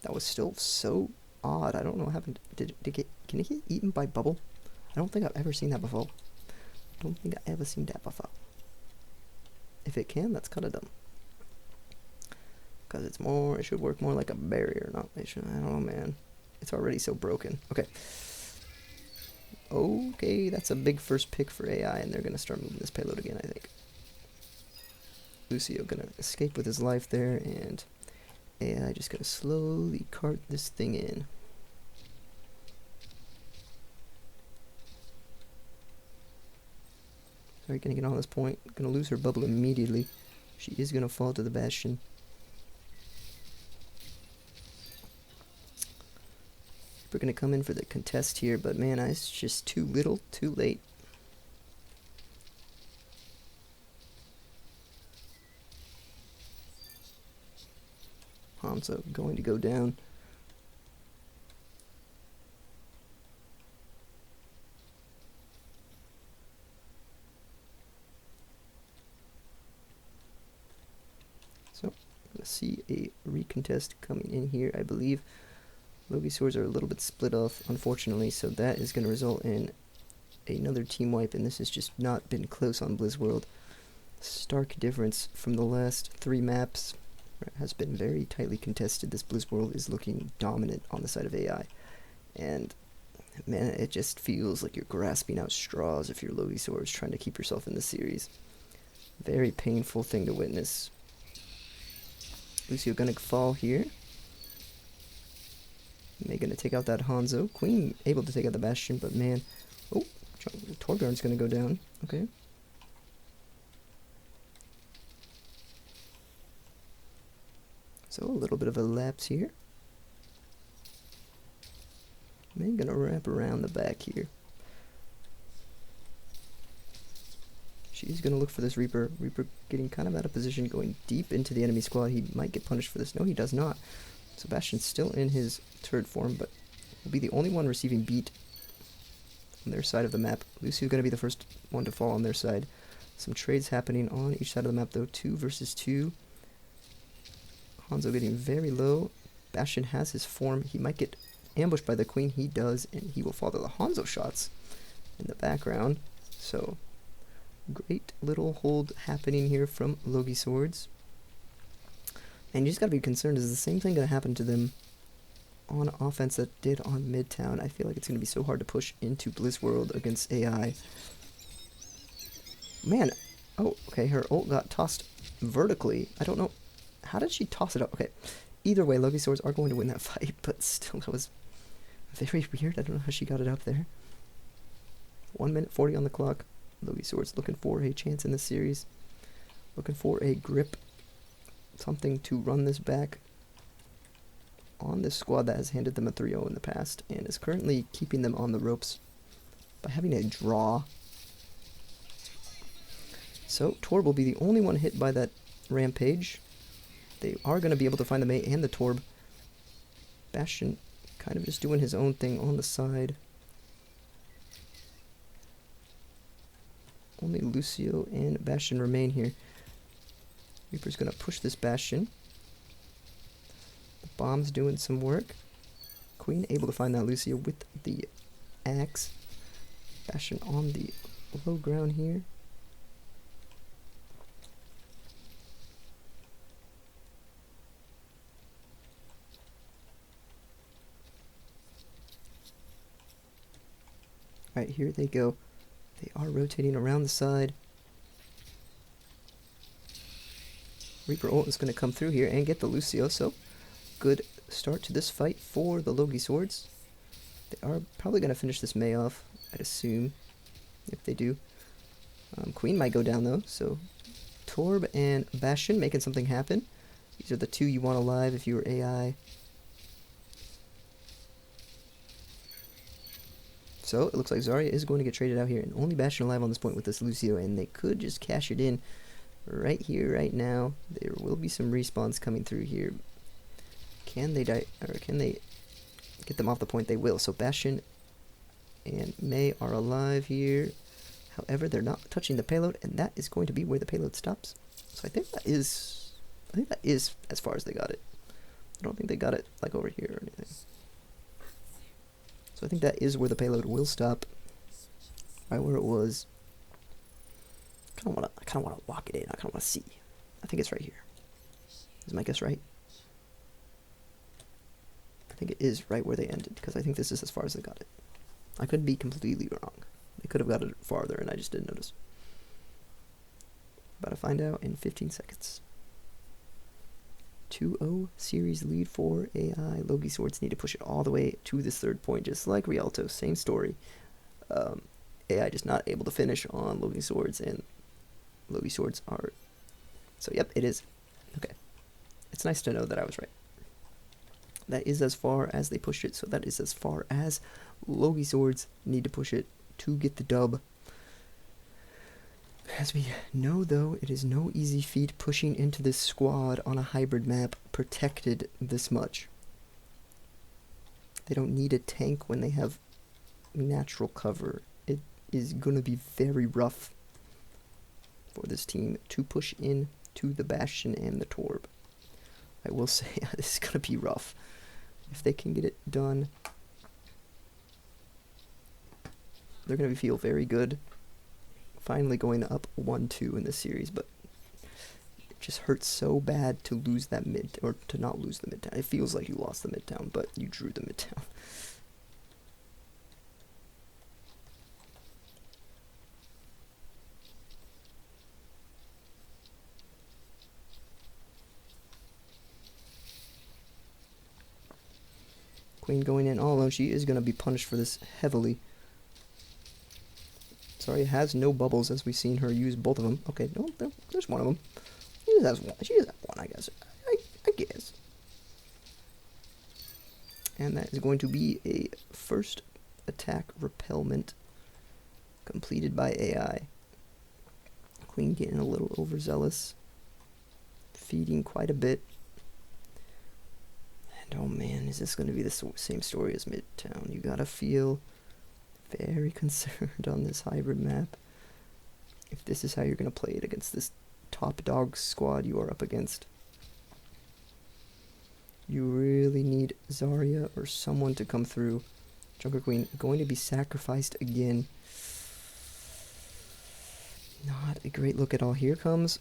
A: that was still so odd. I don't know what happened. Can it get eaten by Bubble? I don't think I've ever seen that before. I don't think I've ever seen that before. If it can, that's kind of dumb. Because it's more, it should work more like a barrier, not, I don't know, man. it's already so broken. Okay. Okay, that's a big first pick for AI, and they're going to start moving this payload again, I think. Lucio going to escape with his life there, and AI just going to slowly cart this thing in. Alright, going to get on this point. Going to lose her bubble immediately. She is going to fall to the Bastion. We're going to come in for the contest here, but man, it's just too little, too late. Hanzo going to go down. So, I'm going to see a recontest coming in here, I believe. LogiSwords are a little bit split off, unfortunately, so that is going to result in another team wipe, and this has just not been close on Blizzworld. Stark difference from the last 3 maps. It has been very tightly contested. This Blizzworld is looking dominant on the side of AI, and man, it just feels like you're grasping out straws if you're LogiSwords trying to keep yourself in the series. Very painful thing to witness. Lucio gonna fall here. May gonna take out that Hanzo. Queen able to take out the Bastion, but man, oh, Torbjorn's gonna go down. Okay. So a little bit of a lapse here. May gonna wrap around the back here. She's gonna look for this Reaper. Reaper getting kind of out of position, going deep into the enemy squad. He might get punished for this. No, he does not. Sebastian's still in his turret form, but will be the only one receiving beat on their side of the map. Lucio's going to be the first one to fall on their side. Some trades happening on each side of the map, though. 2 versus 2. Hanzo getting very low. Bastion has his form. He might get ambushed by the Queen. He does, and he will fall to the Hanzo shots in the background. So, great little hold happening here from LogiSwords. And you just gotta be concerned, is the same thing gonna happen to them on offense that did on Midtown? I feel like it's gonna be so hard to push into Blizzworld against AI. Man, oh, okay, her ult got tossed vertically. I don't know, how did she toss it up? Okay, either way, LogiSwords are going to win that fight, but still, that was very weird. I don't know how she got it up there. 1 minute 40 on the clock. LogiSwords looking for a chance in this series. Looking for a grip. Something to run this back on this squad that has handed them a 3-0 in the past and is currently keeping them on the ropes by having a draw. So Torb will be the only one hit by that rampage. They are going to be able to find the Mei and the Torb. Bastion kind of just doing his own thing on the side. Only Lucio and Bastion remain here. Reaper's going to push this Bastion. The bomb's doing some work. Queen able to find that Lucio with the axe. Bastion on the low ground here. Alright, here they go. They are rotating around the side. Reaper ult is going to come through here and get the Lucio, so good start to this fight for the LogiSwords. They are probably going to finish this Mei off, I'd assume, if they do. Queen might go down though, so Torb and Bastion making something happen. These are the 2 you want alive if you were AI. So it looks like Zarya is going to get traded out here, and only Bastion alive on this point with this Lucio, and they could just cash it in right here, right now. There will be some respawns coming through here. Can they die, or can they get them off the point? They will. So Bastion and Mei are alive here. However, they're not touching the payload, and that is going to be where the payload stops. So I think that is as far as they got it. I don't think they got it like over here or anything. So I think that is where the payload will stop. Right where it was. I kind of want to lock it in. I kind of want to see. I think it's right here. Is my guess right? think it is right where they ended, because I think this is as far as they got it. I could be completely wrong. They could have got it farther, and I just didn't notice. About to find out in 15 seconds. 2-0 series lead for AI. LogiSwords need to push it all the way to this third point, just like Rialto. Same story. AI just not able to finish on LogiSwords, and LogiSwords are... So, yep, it is. Okay. It's nice to know that I was right. That is as far as they pushed it, so that is as far as LogiSwords need to push it to get the dub. As we know, though, it is no easy feat pushing into this squad on a hybrid map protected this much. They don't need a tank when they have natural cover. It is going to be very rough for this team to push in to the Bastion and the Torb. I will say, this is going to be rough. If they can get it done, they're going to feel very good. Finally going up 1-2 in this series, but it just hurts so bad to lose that mid, or to not lose the mid-town. It feels like you lost the mid-town, but you drew the mid-town. Queen going in all alone. She is going to be punished for this heavily. Sorry, it has no bubbles, as we've seen her use both of them. Okay, no, there's one of them. She just has one. She just has one, I guess. I guess. And that is going to be a first attack repellment completed by AI. Queen getting a little overzealous. Feeding quite a bit. And oh man, is this going to be the same story as Midtown? You gotta feel very concerned on this hybrid map. If this is how you're going to play it against this top dog squad you are up against. You really need Zarya or someone to come through. Junker Queen going to be sacrificed again. Not a great look at all. Here comes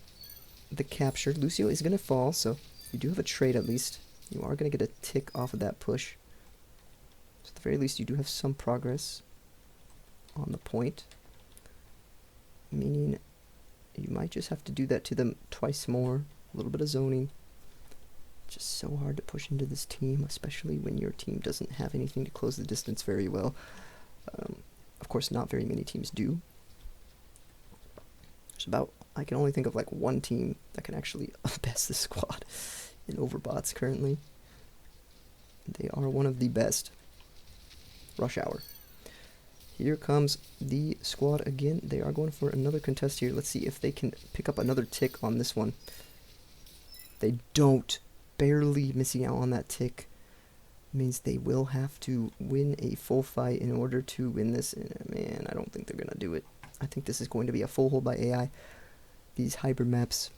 A: the capture. Lucio is going to fall, so you do have a trade at least. You are going to get a tick off of that push. So at the very least, you do have some progress on the point. Meaning you might just have to do that to them twice more. A little bit of zoning. Just so hard to push into this team, especially when your team doesn't have anything to close the distance very well. Of course, not very many teams do. I can only think of like one team that can actually best this squad in Overbots currently. They are one of the best. Rush Hour. Here comes the squad again. They are going for another contest here. Let's see if they can pick up another tick on this one. They don't. Barely missing out on that tick. Means they will have to win a full fight in order to win this. And man, I don't think they're going to do it. I think this is going to be a full hold by AI. These hybrid maps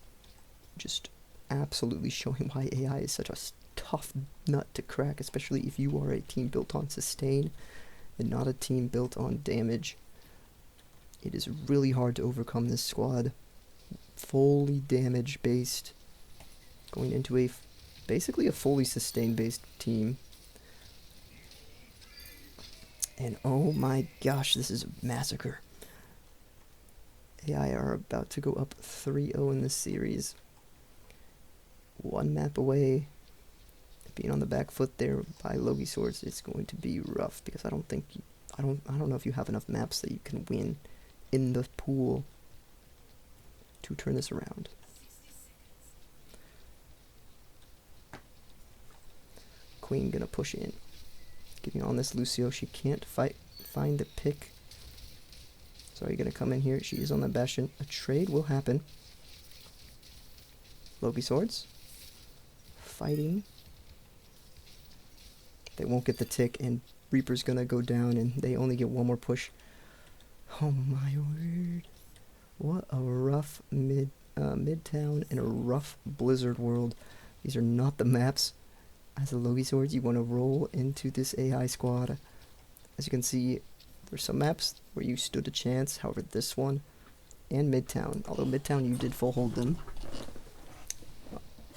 A: just absolutely showing why AI is such a tough nut to crack, especially if you are a team built on sustain and not a team built on damage. It is really hard to overcome this squad. Fully damage based, going into a basically a fully sustain based team. And oh my gosh, this is a massacre. AI are about to go up 3-0 in this series. One map away. Being on the back foot there by LogiSwords, it's going to be rough because I don't know if you have enough maps that you can win in the pool to turn this around. Queen gonna push in. Getting on this Lucio. She can't find the pick. So are you gonna come in here? She is on the Bastion. A trade will happen. LogiSwords fighting. They won't get the tick, and Reaper's gonna go down, and they only get one more push. Oh my word! What a rough midtown and a rough Blizzard world. These are not the maps. As a LogiSwords, you want to roll into this AI squad. As you can see, there's some maps where you stood a chance. However, this one and Midtown, although Midtown you did full hold them.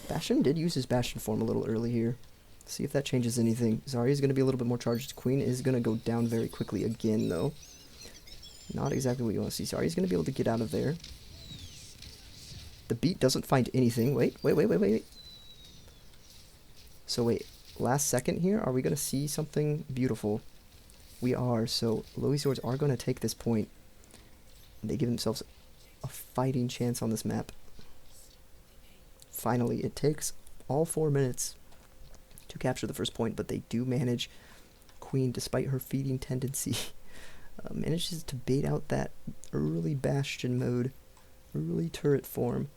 A: Bastion did use his Bastion form a little early here. See if that changes anything. Zarya's going to be a little bit more charged. Queen is going to go down very quickly again, though. Not exactly what you want to see. Zarya's going to be able to get out of there. The beat doesn't find anything. Wait. So wait, last second here, are we going to see something beautiful? We are, so LogiSwords are going to take this point. They give themselves a fighting chance on this map. Finally, it takes all 4 minutes to capture the first point, but they do manage. Queen, despite her feeding tendency, manages to bait out that early bastion mode, early turret form,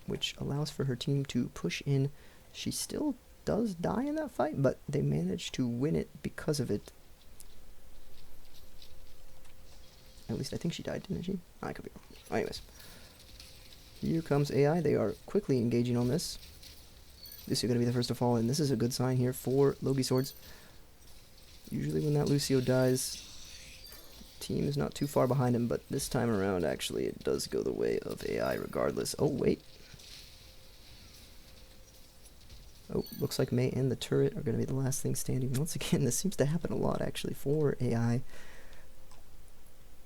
A: which allows for her team to push in. She still does die in that fight, but they manage to win it because of it. At least I think she died, didn't she? I could be wrong. Anyways. Here comes AI. They are quickly engaging on this. Lucio going to be the first to fall in. This is a good sign here for LogiSwords. Usually when that Lucio dies, team is not too far behind him, but this time around, actually, it does go the way of AI regardless. Oh, wait. Oh, looks like Mei and the turret are going to be the last thing standing. Once again, this seems to happen a lot, actually, for AI.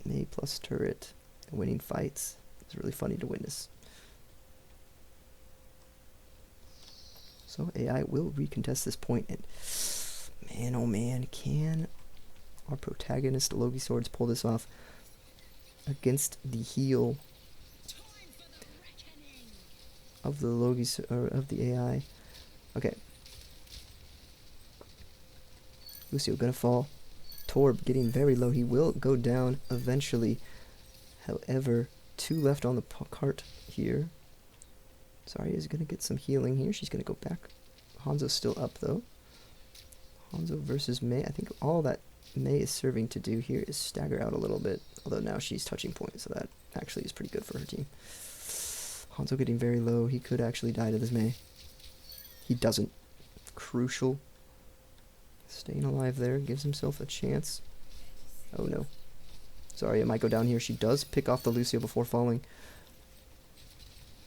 A: Mei plus turret, winning fights. It's really funny to witness. So AI will recontest this point, and man, oh man, can our protagonist LogiSwords pull this off against the heal of the of the AI? Okay. Lucio gonna fall. Torb getting very low. He will go down eventually. However, 2 left on the cart here. Zarya is going to get some healing here. She's going to go back. Hanzo's still up, though. Hanzo versus Mei. I think all that Mei is serving to do here is stagger out a little bit. Although now she's touching point, so that actually is pretty good for her team. Hanzo getting very low. He could actually die to this Mei. He doesn't. Crucial. Staying alive there. Gives himself a chance. Oh, no. Zarya might go down here. She does pick off the Lucio before falling.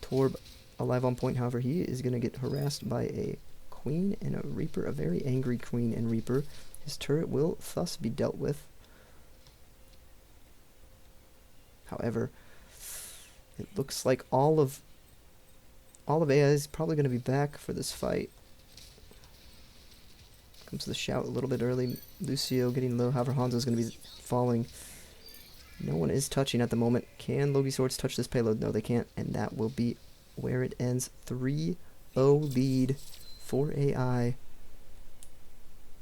A: Torb alive on point, however, he is going to get harassed by a Queen and a Reaper, a very angry Queen and Reaper. His turret will thus be dealt with. However, it looks like all of AI is probably going to be back for this fight. Comes the shout a little bit early. Lucio getting low, however, Hanzo's going to be falling. No one is touching at the moment. Can LogiSwords touch this payload? No, they can't, and that will be where it ends. 3-0 lead for AI.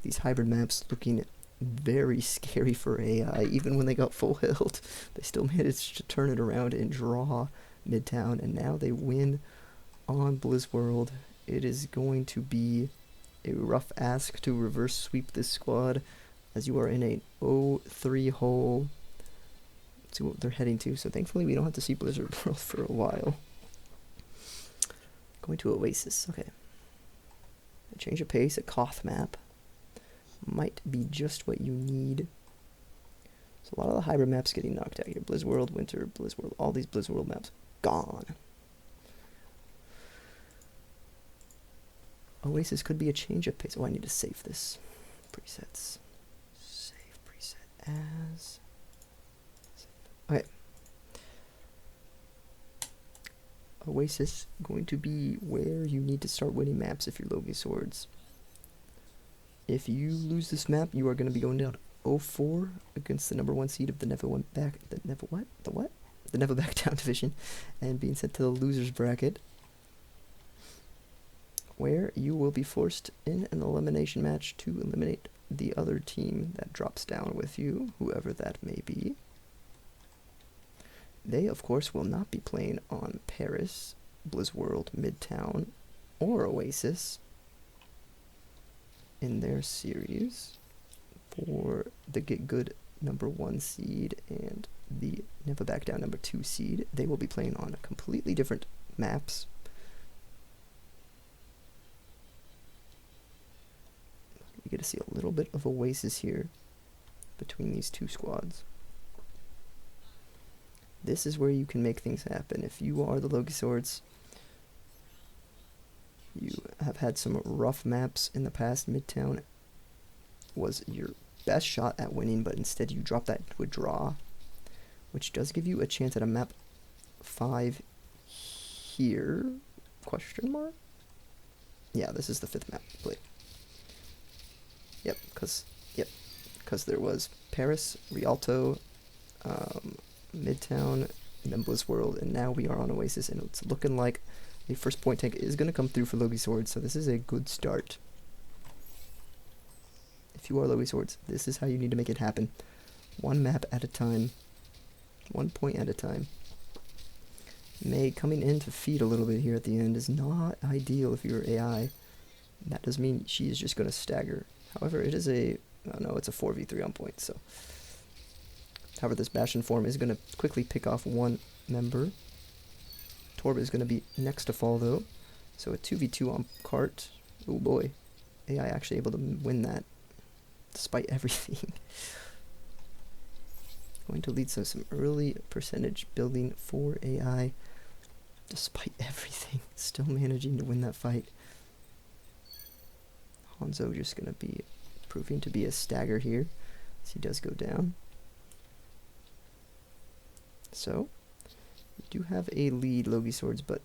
A: These hybrid maps looking very scary for AI. Even when they got full health, they still managed to turn it around and draw Midtown, and now they win on Blizzworld. It is going to be a rough ask to reverse sweep this squad, as you are in a 0-3 hole. See what they're heading to, so thankfully we don't have to see Blizzard World for a while. Going to Oasis, okay. A change of pace, a Koth map might be just what you need. So a lot of the hybrid maps getting knocked out here. Blizzworld, Winter, Blizzworld, all these Blizzworld maps gone. Oasis could be a change of pace. Oh, I need to save this. Presets. Save preset as. Okay. Oasis going to be where you need to start winning maps if you're LogiSwords. If you lose this map, you are going to be going down 0-4 against the #1 seed of the Never Back Down division, and being sent to the losers bracket, where you will be forced in an elimination match to eliminate the other team that drops down with you, whoever that may be. They, of course, will not be playing on Paris, Blizzworld, Midtown, or Oasis in their series for the Get Good #1 seed and the Never Back Down #2 seed. They will be playing on completely different maps. We get to see a little bit of Oasis here between these two squads. This is where you can make things happen. If you are the LogiSwords, You have had some rough maps in the past. Midtown was your best shot at winning, but instead you drop that to a draw, which does give you a chance at a map 5 here, question mark? Yeah, this is the 5th map played. Yep, because there was Paris, Rialto, Midtown, and then Bliss World, and now we are on Oasis, and it's looking like the first point tank is going to come through for LogiSwords, so this is a good start. If you are LogiSwords, this is how you need to make it happen. One map at a time, 1 point at a time. May coming in to feed a little bit here at the end is not ideal if you're AI. That does mean she is just going to stagger. However, it is a... oh no, it's a 4v3 on point, so... However, this Bastion form is going to quickly pick off one member. Torb is going to be next to fall, though. So a 2v2 on cart. Oh boy. AI actually able to win that, despite everything. Going to lead some early percentage building for AI, despite everything. Still managing to win that fight. Hanzo just going to be proving to be a stagger here, as he does go down. So, you do have a lead, LogiSwords, but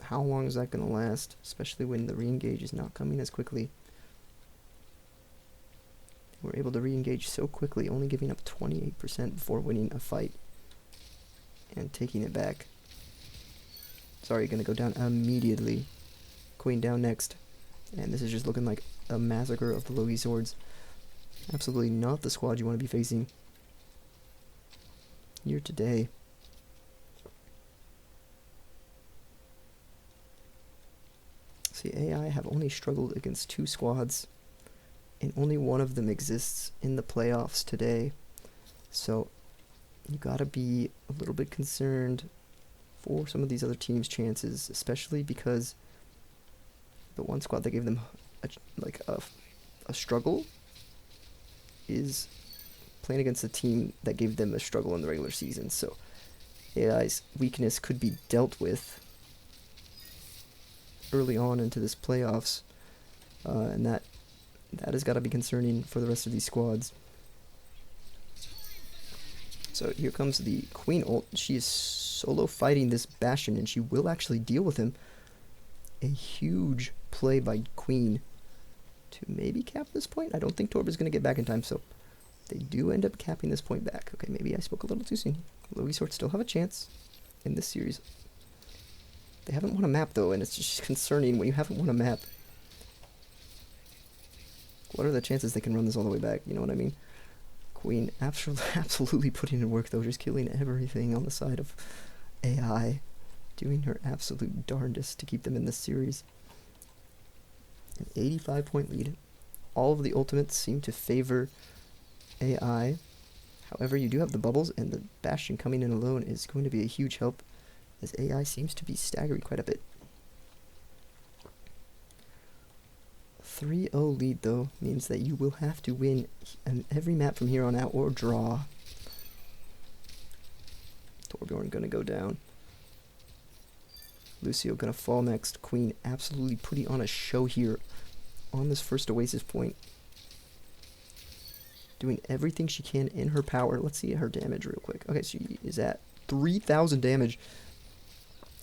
A: how long is that going to last? Especially when the re-engage is not coming as quickly. We're able to re-engage so quickly, only giving up 28% before winning a fight. And taking it back. Sorry, going to go down immediately. Queen down next. And this is just looking like a massacre of the LogiSwords. Absolutely not the squad you want to be facing here today. See, AI have only struggled against 2 squads, and only one of them exists in the playoffs today. So you gotta be a little bit concerned for some of these other teams' chances, especially because the one squad that gave them a struggle is playing against a team that gave them a struggle in the regular season. So AI's weakness could be dealt with early on into this playoffs, and that has got to be concerning for the rest of these squads. So here comes the Queen ult. She is solo fighting this Bastion, and she will actually deal with him. A huge play by Queen to maybe cap this point. I don't think Torb is going to get back in time, so they do end up capping this point back. Okay, maybe I spoke a little too soon. LogiSwords still have a chance in this series. They haven't won a map, though, and it's just concerning when you haven't won a map. What are the chances they can run this all the way back? You know what I mean? Queen absolutely putting in work, though, just killing everything on the side of AI. Doing her absolute darndest to keep them in this series. An 85-point lead. All of the ultimates seem to favor AI. However, you do have the bubbles, and the Bastion coming in alone is going to be a huge help, as AI seems to be staggering quite a bit. 3-0 lead, though, means that you will have to win every map from here on out or draw. Torbjorn gonna go down. Lucio gonna fall next. Queen absolutely putting on a show here on this first Oasis point. Doing everything she can in her power. Let's see her damage real quick. Okay, she is at 3,000 damage.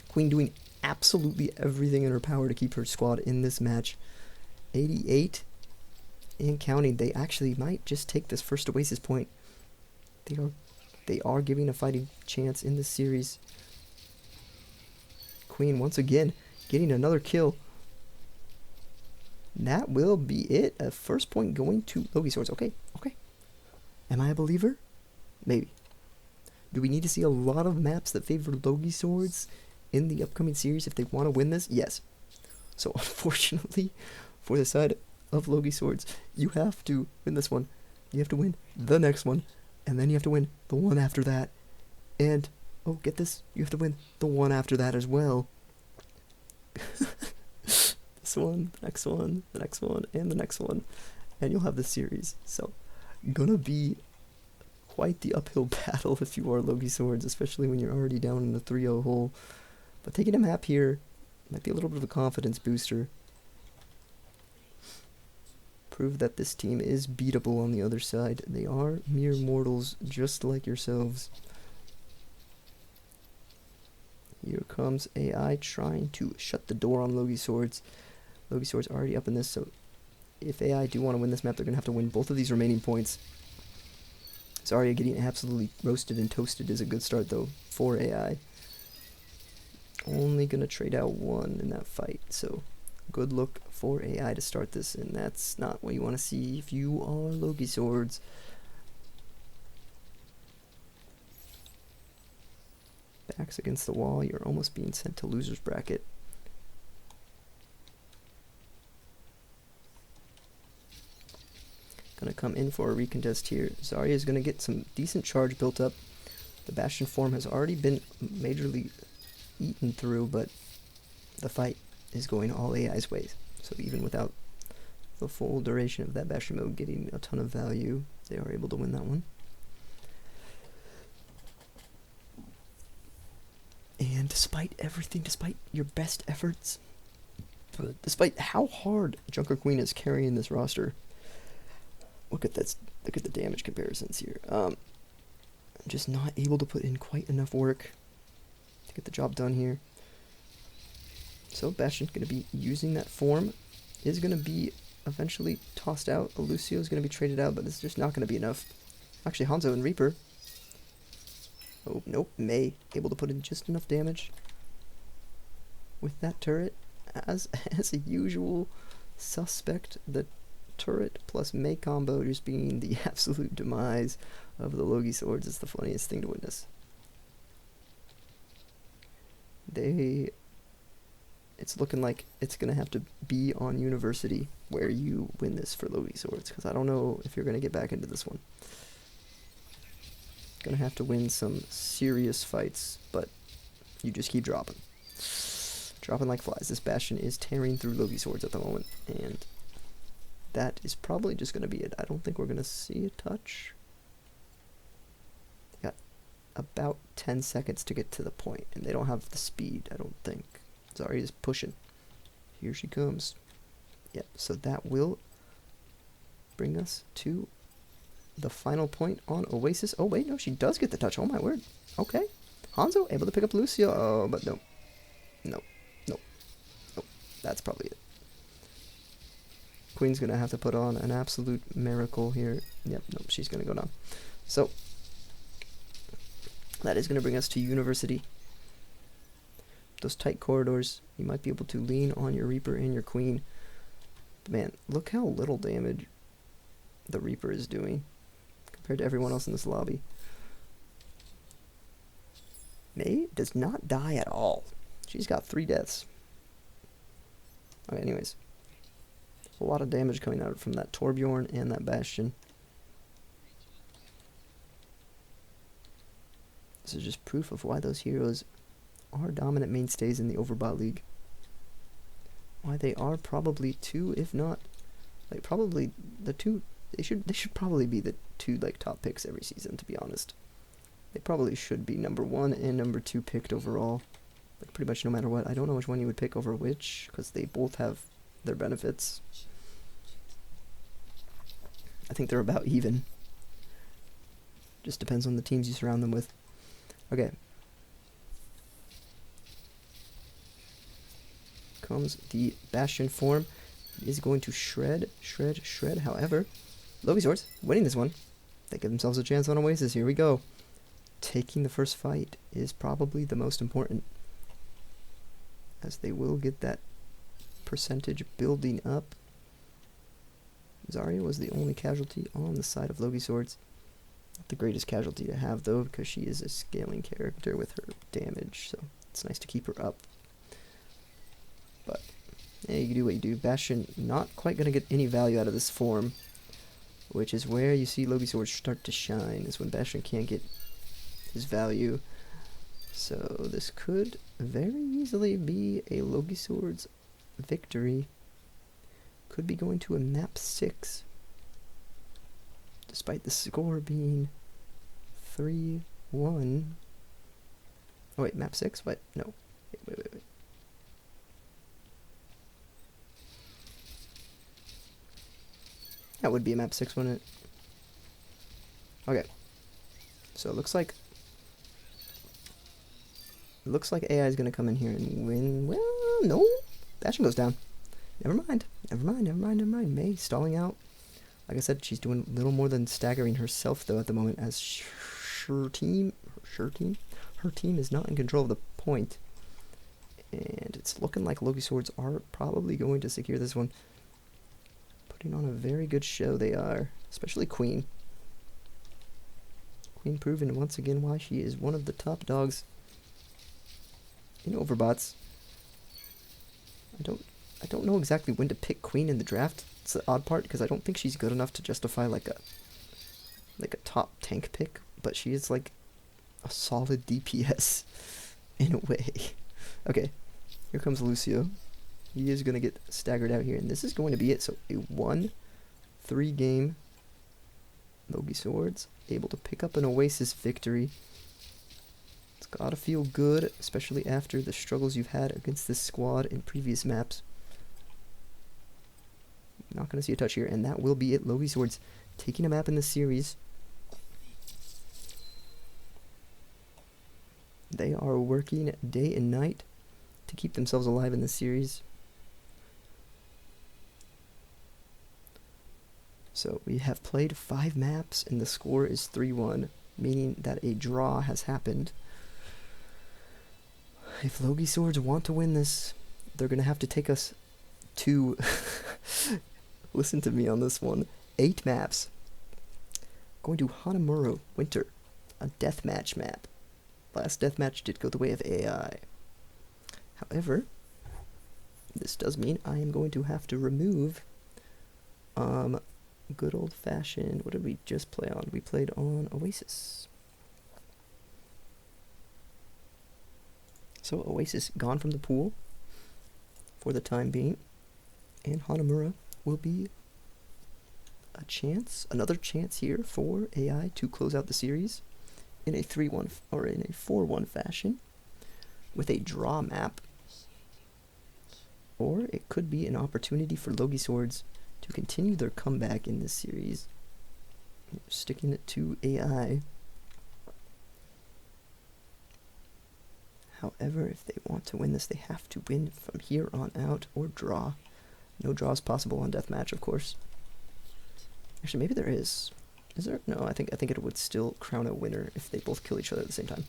A: Queen doing absolutely everything in her power to keep her squad in this match. 88 and counting. They actually might just take this first Oasis point. They are giving a fighting chance in this series. Queen once again getting another kill. That will be it. A first point going to LogiSwords. Okay. Am I a believer? Maybe. Do we need to see a lot of maps that favor LogiSwords in the upcoming series if they want to win this? Yes. So unfortunately, for the side of LogiSwords, you have to win this one. You have to win the next one, and then you have to win the one after that. And, oh, get this, you have to win the one after that as well. This one, the next one, the next one, and the next one. And you'll have the series. So, gonna be quite the uphill battle if you are LogiSwords, especially when you're already down in the 3-0 hole. But taking a map here Might be a little bit of a confidence booster. Prove that this team is beatable on the other side. They are mere mortals just like yourselves. Here comes AI trying to shut the door on LogiSwords. LogiSwords already up in this, so if AI do want to win this map, they're going to have to win both of these remaining points. Zarya getting absolutely roasted and toasted is a good start, though, for AI. Only going to trade out one in that fight, so good look for AI to start this, and that's not what you want to see if you are LogiSwords. Backs against the wall, you're almost being sent to loser's bracket. Gonna come in for a recontest here. Zarya is gonna get some decent charge built up. The Bastion form has already been majorly eaten through, but the fight is going all AI's ways. So even without the full duration of that Bastion mode getting a ton of value, they are able to win that one. And despite everything, despite your best efforts, despite how hard Junker Queen is carrying this roster, look at this. Look at the damage comparisons here. Just not able to put in quite enough work to get the job done here. So Bastion's going to be using that form. Is going to be eventually tossed out. Lucio is going to be traded out, but it's just not going to be enough. Actually, Hanzo and Reaper. Oh, nope. Mei able to put in just enough damage with that turret. As a usual suspect, the turret plus Mei combo just being the absolute demise of the LogiSwords is the funniest thing to witness. It's looking like it's going to have to be on University where you win this for LogiSwords, because I don't know if you're going to get back into this one. Going to have to win some serious fights, but you just keep dropping. Dropping like flies. This Bastion is tearing through LogiSwords at the moment, and that is probably just going to be it. I don't think we're going to see a touch. Got about 10 seconds to get to the point, and they don't have the speed, I don't think. Zarya is pushing. Here she comes. Yep, so that will bring us to the final point on Oasis. Oh, wait, no, she does get the touch. Oh, my word. Okay. Hanzo able to pick up Lucio. Oh, but no. No. No. No. That's probably it. Queen's going to have to put on an absolute miracle here. Yep, nope, she's going to go down. So, that is going to bring us to University. Those tight corridors, you might be able to lean on your Reaper and your Queen. But man, look how little damage the Reaper is doing compared to everyone else in this lobby. Mei does not die at all. She's got 3 deaths. Okay, anyways. A lot of damage coming out from that Torbjorn and that Bastion. This is just proof of why those heroes are dominant mainstays in the Overbot League. Why they are probably 2, if not, like probably the 2. They should probably be the 2 like top picks every season. To be honest, they probably should be number 1 and number 2 picked overall. Like pretty much no matter what. I don't know which one you would pick over which, because they both have their benefits. I think they're about even. Just depends on the teams you surround them with. Okay. Comes the Bastion form. It is going to shred. However, LogiSwords winning this one. They give themselves a chance on Oasis. Here we go. Taking the first fight is probably the most important, as they will get that percentage building up. Zarya was the only casualty on the side of LogiSwords. Not the greatest casualty to have, though, because she is a scaling character with her damage, so it's nice to keep her up. But, yeah, you do what you do. Bastion not quite going to get any value out of this form, which is where you see LogiSwords start to shine, is when Bastion can't get his value. So this could very easily be a LogiSwords victory. Could be going to a map 6, despite the score being 3-1. Oh wait, map 6? What? No. Wait. that would be a map 6, wouldn't it? Okay. So it looks like AI is going to come in here and win. Well, no. Bastion goes down. Never mind. Mei stalling out. Like I said, she's doing little more than staggering herself, though, at the moment, as her team is not in control of the point. And it's looking like LogiSwords are probably going to secure this one. Putting on a very good show, they are. Especially Queen. Queen proving once again why she is one of the top dogs in Overbots. I don't know exactly when to pick Queen in the draft. It's the odd part, because I don't think she's good enough to justify like a top tank pick, but she is like a solid DPS in a way. Okay, here comes Lucio. He is going to get staggered out here, and this is going to be it. So a 1-3 game. LogiSwords able to pick up an Oasis victory. It's got to feel good, especially after the struggles you've had against this squad in previous maps. Not going to see a touch here, and that will be it. LogiSwords taking a map in the series. They are working day and night to keep themselves alive in this series. So we have played 5 maps, and the score is 3-1, meaning that a draw has happened. If LogiSwords want to win this, they're going to have to take us to... Listen to me on this one. 8 maps. Going to Hanamura Winter, a deathmatch map. Last deathmatch did go the way of AI. However, this does mean I am going to have to remove good old-fashioned... What did we just play on? We played on Oasis. So Oasis gone from the pool for the time being. And Hanamura will be a chance, another chance here for AI to close out the series in a 3-1 or in a 4-1 fashion with a draw map. Or it could be an opportunity for LogiSwords to continue their comeback in this series, sticking it to AI. However, if they want to win this, they have to win from here on out or draw. No draws possible on deathmatch, of course. Actually, maybe there is. Is there? No, I think it would still crown a winner if they both kill each other at the same time.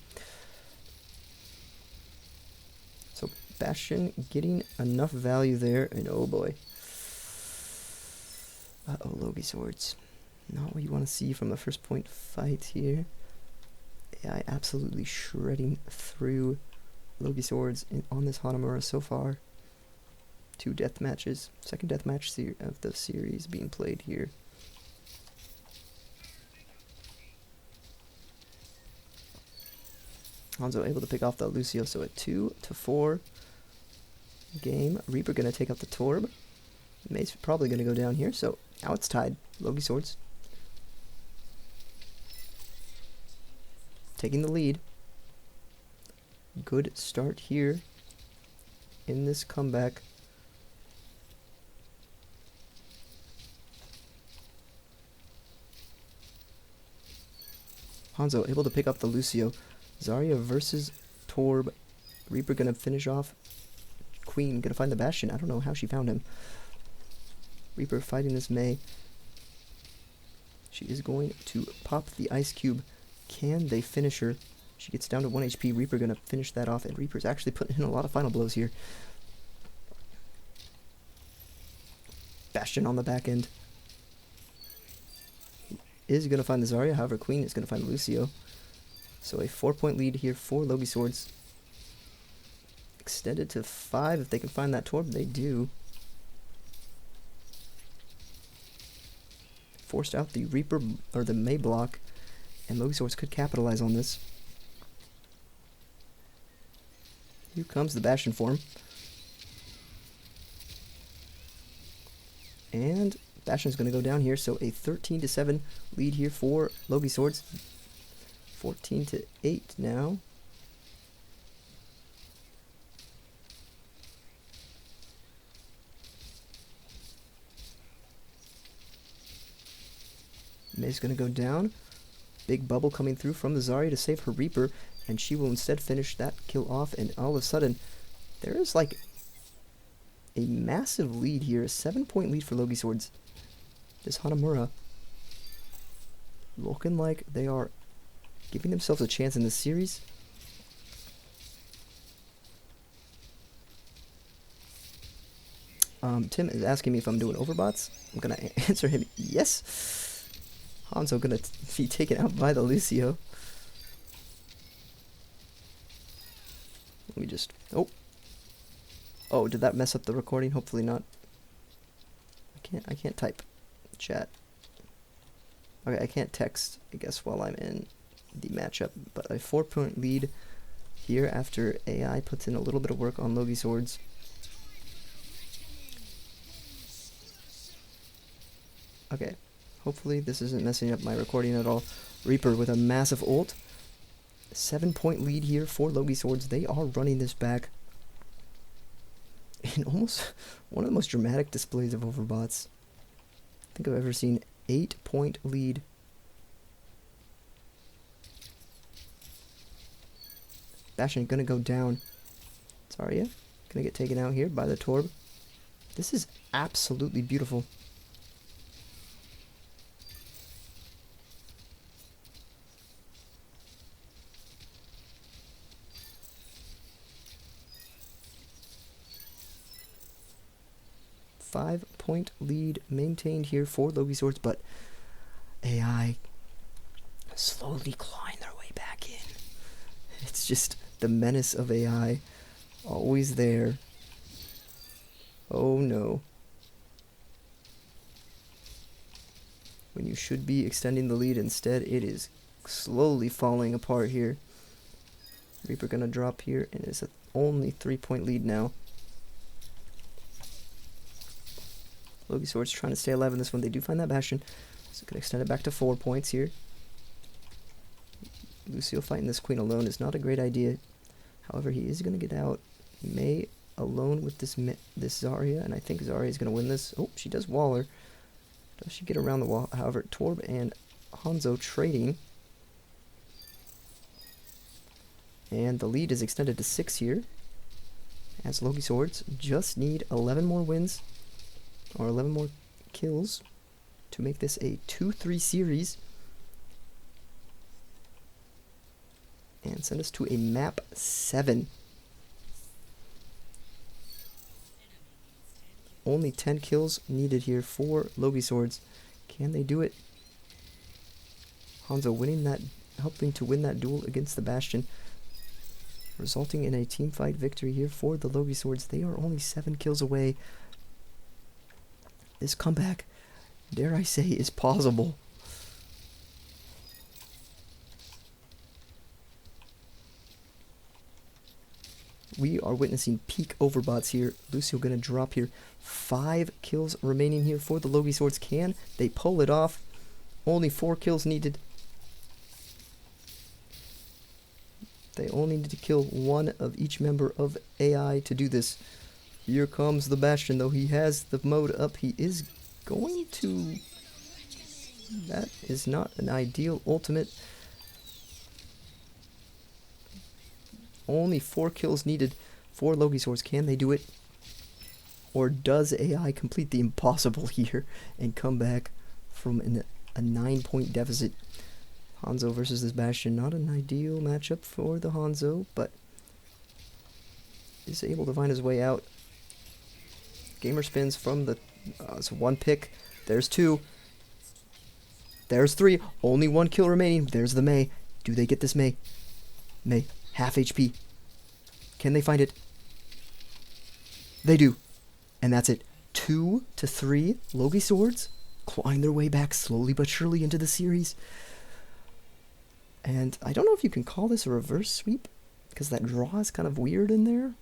A: So Bastion getting enough value there, and oh boy. Uh-oh, LogiSwords. Not what you want to see from the first point fight here. AI absolutely shredding through LogiSwords on this Hanamura so far. 2 death matches. Second death match of the series being played here. Hanzo able to pick off the Lucio, so a 2-4 game. Reaper gonna take out the Torb. Mei's probably gonna go down here, so now it's tied. LogiSwords taking the lead. Good start here in this comeback. Hanzo able to pick up the Lucio. Zarya versus Torb. Reaper gonna finish off. Queen gonna find the Bastion. I don't know how she found him. Reaper fighting this Mei. She is going to pop the Ice Cube. Can they finish her? She gets down to 1 HP. Reaper gonna finish that off, and Reaper's actually putting in a lot of final blows here. Bastion on the back end. Is gonna find the Zarya, however Queen is gonna find Lucio. So a 4-point lead here for LogiSwords. Extended to 5 if they can find that Torb. They do. Forced out the Reaper, or the Mei block, and LogiSwords could capitalize on this. Here comes the Bastion form. And Bastion's going to go down here, so a 13-7 lead here for LogiSwords. 14-8 now. May's gonna go down. Big bubble coming through from the Zarya to save her Reaper, and she will instead finish that kill off, and all of a sudden, there is like a massive lead here, a 7-point lead for LogiSwords. This Hanamura looking like they are giving themselves a chance in this series. Tim is asking me if I'm doing overbots. I'm gonna answer him yes. Hanzo gonna be taken out by the Lucio. Let me just... Oh, did that mess up the recording? Hopefully not. I can't type chat. Okay, I can't text, I guess, while I'm in the matchup, but a 4-point lead here after AI puts in a little bit of work on LogiSwords. Okay, hopefully this isn't messing up my recording at all. Reaper with a massive ult. 7-point lead here for LogiSwords. They are running this back in almost one of the most dramatic displays of overbots I think I've ever seen. 8-point lead. Bastion gonna go down. Zarya gonna get taken out here by the Torb. This is absolutely beautiful. Five-point lead maintained here for LogiSwords, but AI slowly clawing their way back in. It's just the menace of AI, always there. Oh no. When you should be extending the lead, instead it is slowly falling apart here. Reaper gonna drop here, and it's only 3-point lead now. LogiSwords trying to stay alive in this one. They do find that Bastion, so gonna extend it back to 4 points here. Lucio fighting this queen alone is not a great idea. However, he is gonna get out. May alone with this Zarya, and I think Zarya is gonna win this. Oh, she does wall her. Does she get around the wall? However, Torb and Hanzo trading. And the lead is extended to 6 here, as LogiSwords just need 11 more wins, or 11 more kills, to make this a 2-3 series, and send us to a map 7. Only 10 kills needed here for LogiSwords. Can they do it? Hanzo winning that, helping to win that duel against the Bastion, resulting in a teamfight victory here for the LogiSwords. They are only 7 kills away. This comeback, dare I say, is possible. We are witnessing peak overbots here. Lucio gonna drop here. 5 kills remaining here for the LogiSwords. Can they pull it off? Only 4 kills needed. They only need to kill 1 of each member of AI to do this. Here comes the Bastion, though he has the mode up. He is going to... That is not an ideal ultimate. Only 4 kills needed for LogiSwords. Can they do it? Or does AI complete the impossible here and come back from a 9-point deficit? Hanzo versus this Bastion. Not an ideal matchup for the Hanzo, but is able to find his way out. Gamer spins from the... it's 1 pick. There's 2. There's 3. Only 1 kill remaining. There's the May. Do they get this May? May. Half HP. Can they find it? They do. And that's it. 2-3. LogiSwords clawing their way back slowly but surely into the series. And I don't know if you can call this a reverse sweep, because that draw is kind of weird in there.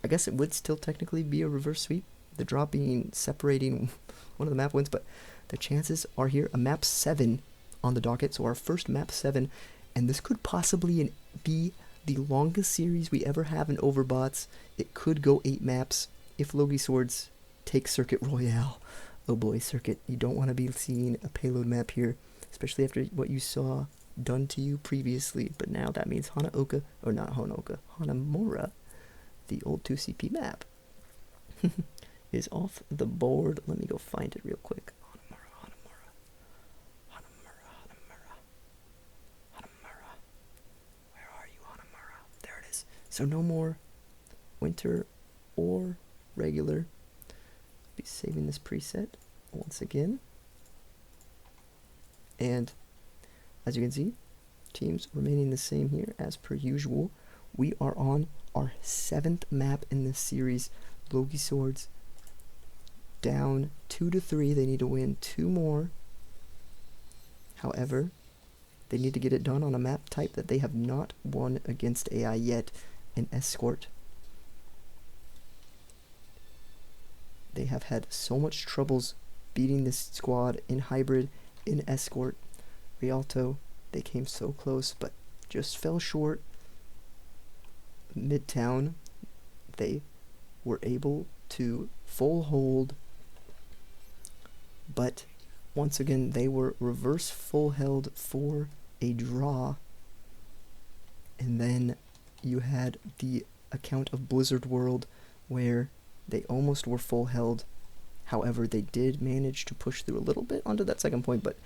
A: I guess it would still technically be a reverse sweep, the draw being separating one of the map wins, but the chances are here. A map 7 on the docket, so our first map 7, and this could possibly be the longest series we ever have in Overbots. It could go 8 maps if LogiSwords take Circuit Royale. Oh boy, Circuit, you don't want to be seeing a payload map here, especially after what you saw done to you previously. But now that means Hanaoka, or not Hanaoka, Hanamura, the old 2CP map, is off the board. Let me go find it real quick. Hanamura. Where are you, Hanamura? There it is. So no more winter or regular. Be saving this preset once again. And as you can see, teams remaining the same here as per usual. We are on our 7th map in this series. LogiSwords down 2-3. They need to win 2 more. However, they need to get it done on a map type that they have not won against AI yet, an Escort. They have had so much troubles beating this squad in Hybrid, in Escort. Rialto, they came so close, but just fell short. Midtown, they were able to full hold, but once again, they were reverse full held for a draw. And then you had the account of Blizzard World, where they almost were full held. However, they did manage to push through a little bit onto that second point, but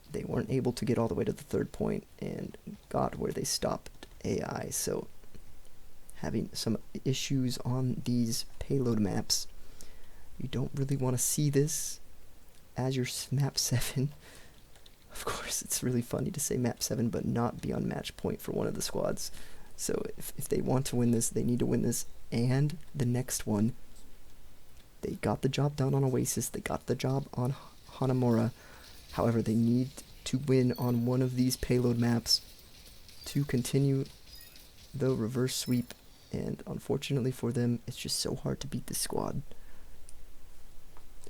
A: they weren't able to get all the way to the third point and got where they stopped AI. So having some issues on these payload maps, you don't really want to see this as your map 7. Of course, it's really funny to say map 7 but not be on match point for one of the squads. So if they want to win this, they need to win this and the next one. They got the job done on Oasis, they got the job on Hanamura. However, they need to win on one of these payload maps to continue the reverse sweep, and unfortunately for them, it's just so hard to beat this squad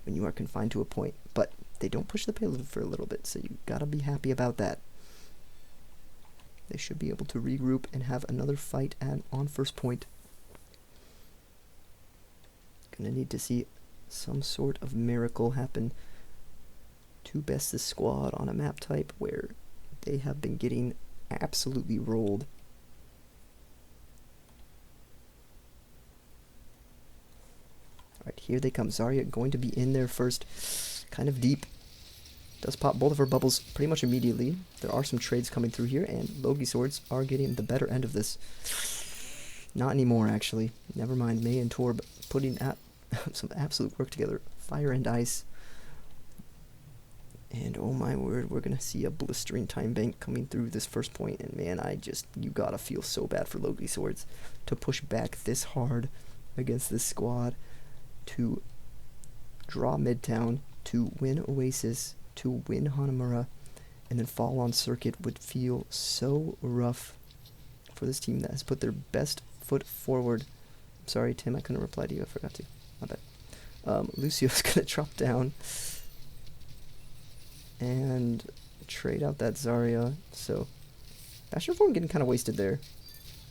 A: when you are confined to a point. But they don't push the payload for a little bit, so you gotta be happy about that. They should be able to regroup and have another fight on first point. Gonna need to see some sort of miracle happen to best this squad on a map type where they have been getting absolutely rolled. Alright, here they come. Zarya going to be in there first, kind of deep. Does pop both of her bubbles pretty much immediately. There are some trades coming through here, and LogiSwords are getting the better end of this. Not anymore, actually. Never mind. May and Torb putting some absolute work together. Fire and ice. And oh my word, we're gonna see a blistering time bank coming through this first point. And man, you gotta feel so bad for LogiSwords to push back this hard against this squad, to draw Midtown, to win Oasis, to win Hanamura, and then fall on Circuit would feel so rough for this team that has put their best foot forward. I'm sorry, Tim, I couldn't reply to you. I forgot to. My bad. Lucio's going to drop down and trade out that Zarya. So, Bastion Form getting kind of wasted there.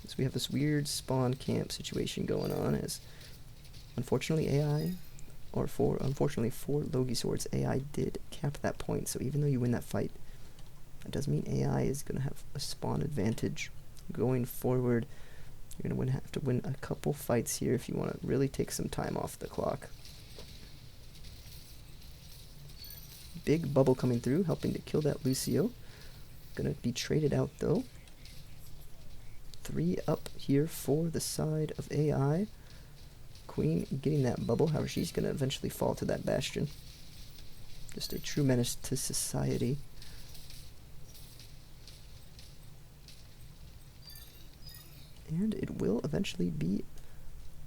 A: So we have this weird spawn camp situation going on, as unfortunately unfortunately for LogiSwords, AI did cap that point. So even though you win that fight, that doesn't mean AI is going to have a spawn advantage going forward. You're going to have to win a couple fights here if you want to really take some time off the clock. Big bubble coming through, helping to kill that Lucio. Going to be traded out though. 3 up here for the side of AI. Queen getting that bubble, however she's going to eventually fall to that Bastion. Just a true menace to society. And it will eventually be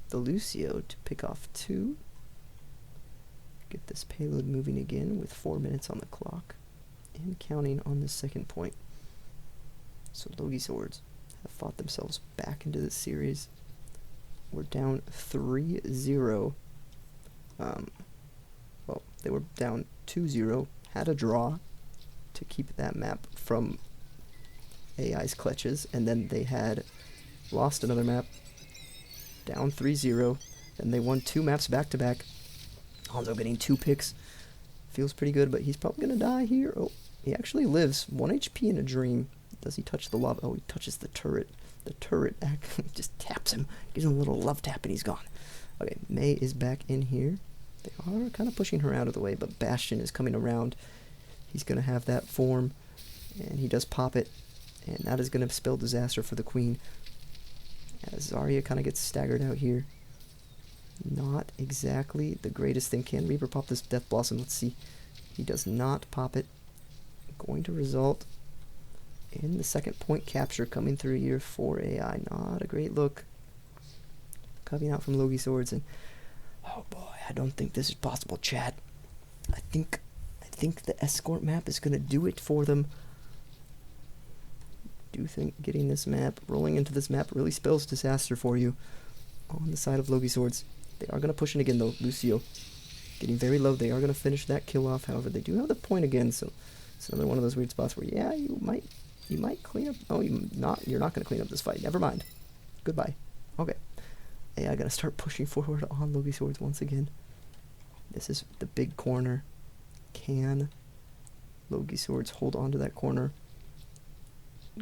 A: the Lucio to pick off 2. Get this payload moving again with 4 minutes on the clock. And counting on the second point. So LogiSwords have fought themselves back into this series. We're down 3-0. Well, they were down 2-0. Had a draw to keep that map from AI's clutches. And then they had lost another map. Down 3-0. Then they won 2 maps back to back. Hanzo getting 2 picks. Feels pretty good, but he's probably going to die here. Oh, he actually lives. 1 HP in a dream. Does he touch the lava? Oh, he touches the turret. The turret just taps him. Gives him a little love tap and he's gone. Okay, Mei is back in here. They are kind of pushing her out of the way, but Bastion is coming around. He's going to have that form, and he does pop it, and that is going to spell disaster for the queen. As Zarya kind of gets staggered out here. Not exactly the greatest thing. Can Reaper pop this Death Blossom? Let's see. He does not pop it. Going to result in the second point capture coming through here for AI. Not a great look. Coming out from LogiSwords, and oh boy, I don't think this is possible, chat. I think the escort map is gonna do it for them. Do think getting this map, rolling into this map, really spells disaster for you. On the side of LogiSwords, they are gonna push in again though. Lucio getting very low. They are gonna finish that kill off. However, they do have the point again, so it's another one of those weird spots where yeah, you might clean up. Oh, you're not gonna clean up this fight. Never mind. Goodbye. Okay. AI gonna start pushing forward on LogiSwords once again. This is the big corner. Can LogiSwords hold on to that corner?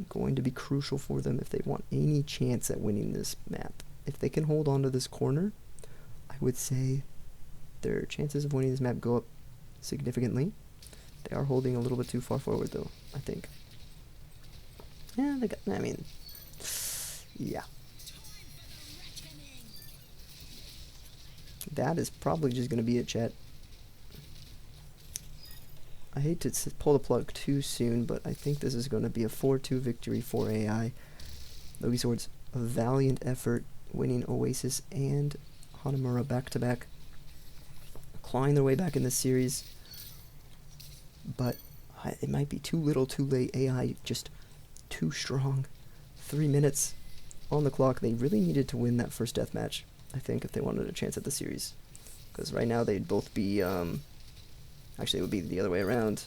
A: Going to be crucial for them if they want any chance at winning this map. If they can hold on to this corner, I would say their chances of winning this map go up significantly. They are holding a little bit too far forward though, I think. Yeah, yeah. That is probably just going to be it, chat. I hate to pull the plug too soon, but I think this is going to be a 4-2 victory for AI. LogiSwords, a valiant effort, winning Oasis and Hanamura back-to-back, clawing their way back in this series. But it might be too little too late. AI just too strong. 3 minutes on the clock. They really needed to win that first deathmatch, I think, if they wanted a chance at the series. Because right now they'd both be, actually it would be the other way around.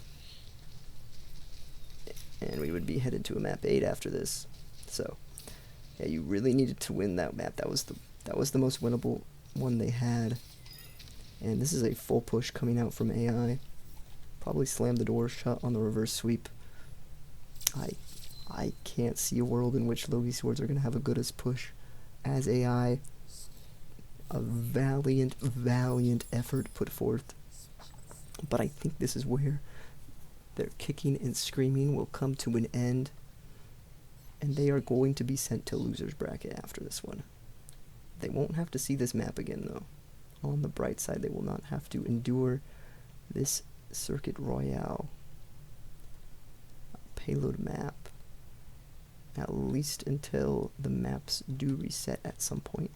A: And we would be headed to a map 8 after this. So, yeah, you really needed to win that map. That was the most winnable one they had. And this is a full push coming out from AI. Probably slam the door shut on the reverse sweep. I can't see a world in which LogiSwords are going to have a good as push as AI. A valiant effort put forth. But I think this is where their kicking and screaming will come to an end. And they are going to be sent to loser's bracket after this one. They won't have to see this map again though. On the bright side, they will not have to endure this Circuit Royale payload map. At least until the maps do reset at some point.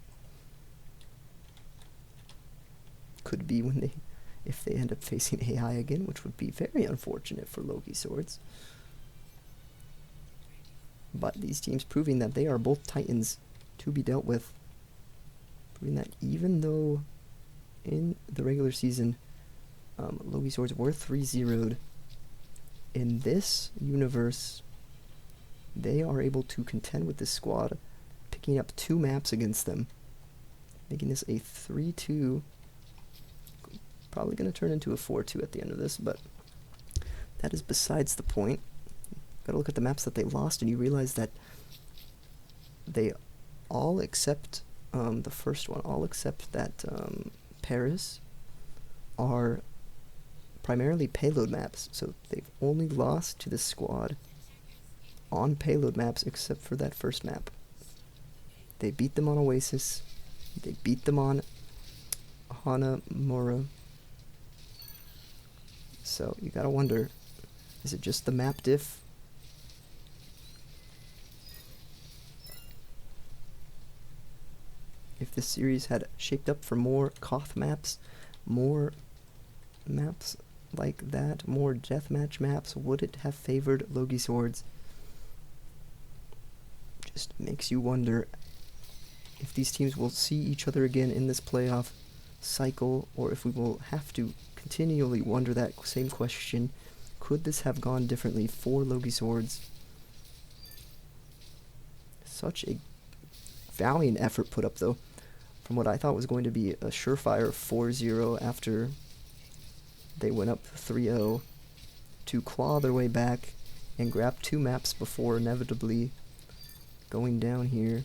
A: Could be when if they end up facing AI again, which would be very unfortunate for LogiSwords. But these teams proving that they are both titans to be dealt with. Proving that even though in the regular season LogiSwords were 3-0'd, in this universe they are able to contend with this squad, picking up 2 maps against them, making this a 3-2. Probably going to turn into a 4-2 at the end of this, but that is besides the point. Gotta look at the maps that they lost, and you realize that they all except the first one, all except that Paris, are primarily payload maps. So they've only lost to this squad on payload maps except for that first map. They beat them on Oasis. They beat them on Hanamura. So you gotta wonder, is it just the map diff? If this series had shaped up for more Koth maps, more maps like that, more deathmatch maps, would it have favored LogiSwords? Just makes you wonder if these teams will see each other again in this playoff cycle, or if we will have to continually wonder that same question. Could this have gone differently for LogiSwords? Such a valiant effort put up though. from what I thought was going to be a surefire 4-0 after they went up 3-0 to claw their way back and grab 2 maps before inevitably going down here.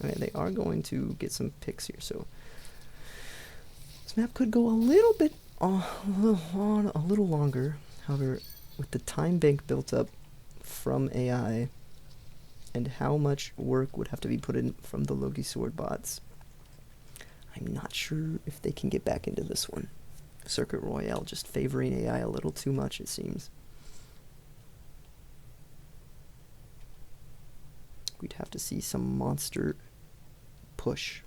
A: Alright, they are going to get some picks here, so this map could go a little bit on a little longer. However, with the time bank built up from AI and how much work would have to be put in from the LogiSword bots, I'm not sure if they can get back into this one. Circuit Royale just favoring AI a little too much, it seems. We'd have to see some monster push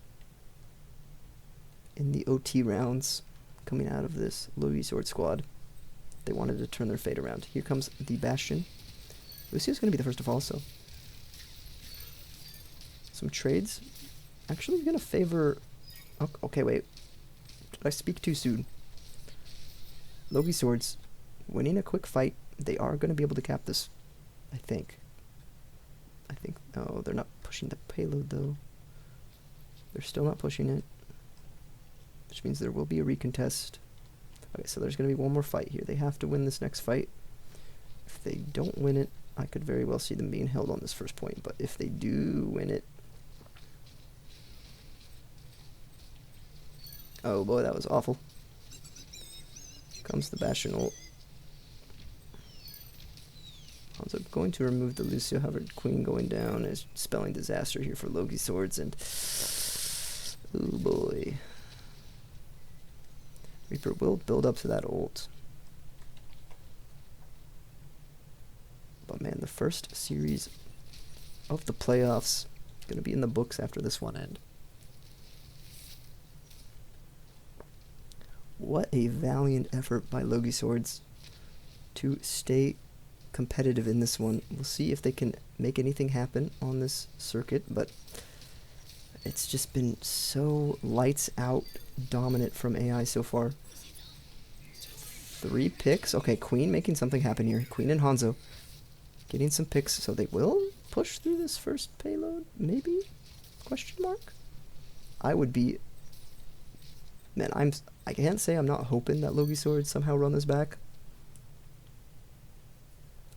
A: in the OT rounds coming out of this LogiSword squad. They wanted to turn their fate around. Here comes the Bastion. Lucio's going to be the first to fall, so some trades. Actually going to favor... Okay, wait. Did I speak too soon? LogiSwords winning a quick fight. They are going to be able to cap this, I think. Oh, they're not pushing the payload, though. They're still not pushing it, which means there will be a recontest. Okay, so there's going to be one more fight here. They have to win this next fight. If they don't win it, I could very well see them being held on this first point, but if they do win it... Oh boy, that was awful. Comes the Bastion ult. Also going to remove the Lucio, however, Queen going down is spelling disaster here for LogiSwords, and... Oh boy. Reaper will build up to that ult. But man, the first series of the playoffs is going to be in the books after this one end. What a valiant effort by LogiSwords to stay competitive in this one. We'll see if they can make anything happen on this circuit, but it's just been so lights out dominant from AI so far. 3 picks. Okay, Queen making something happen here. Queen and Hanzo getting some picks, so they will push through this first payload, maybe? Question mark? I would be... Man, I can't say I'm not hoping that LogiSwords somehow run this back.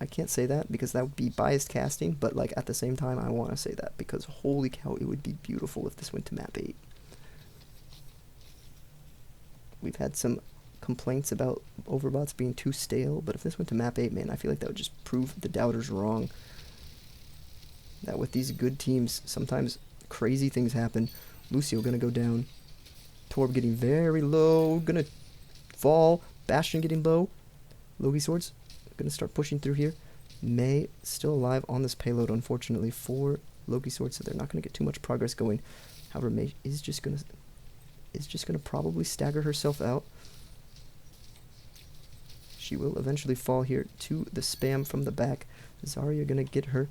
A: I can't say that because that would be biased casting, but like at the same time I want to say that because holy cow, it would be beautiful if this went to map 8. We've had some complaints about overbots being too stale, but if this went to map 8, man, I feel like that would just prove the doubters wrong. That with these good teams, sometimes crazy things happen. Lucio gonna go down. Torb getting very low, gonna fall. Bastion getting low. LogiSwords gonna start pushing through here. May still alive on this payload, unfortunately, for LogiSwords, so they're not gonna get too much progress going. However, May is just gonna probably stagger herself out. She will eventually fall here to the spam from the back. Zarya gonna get her.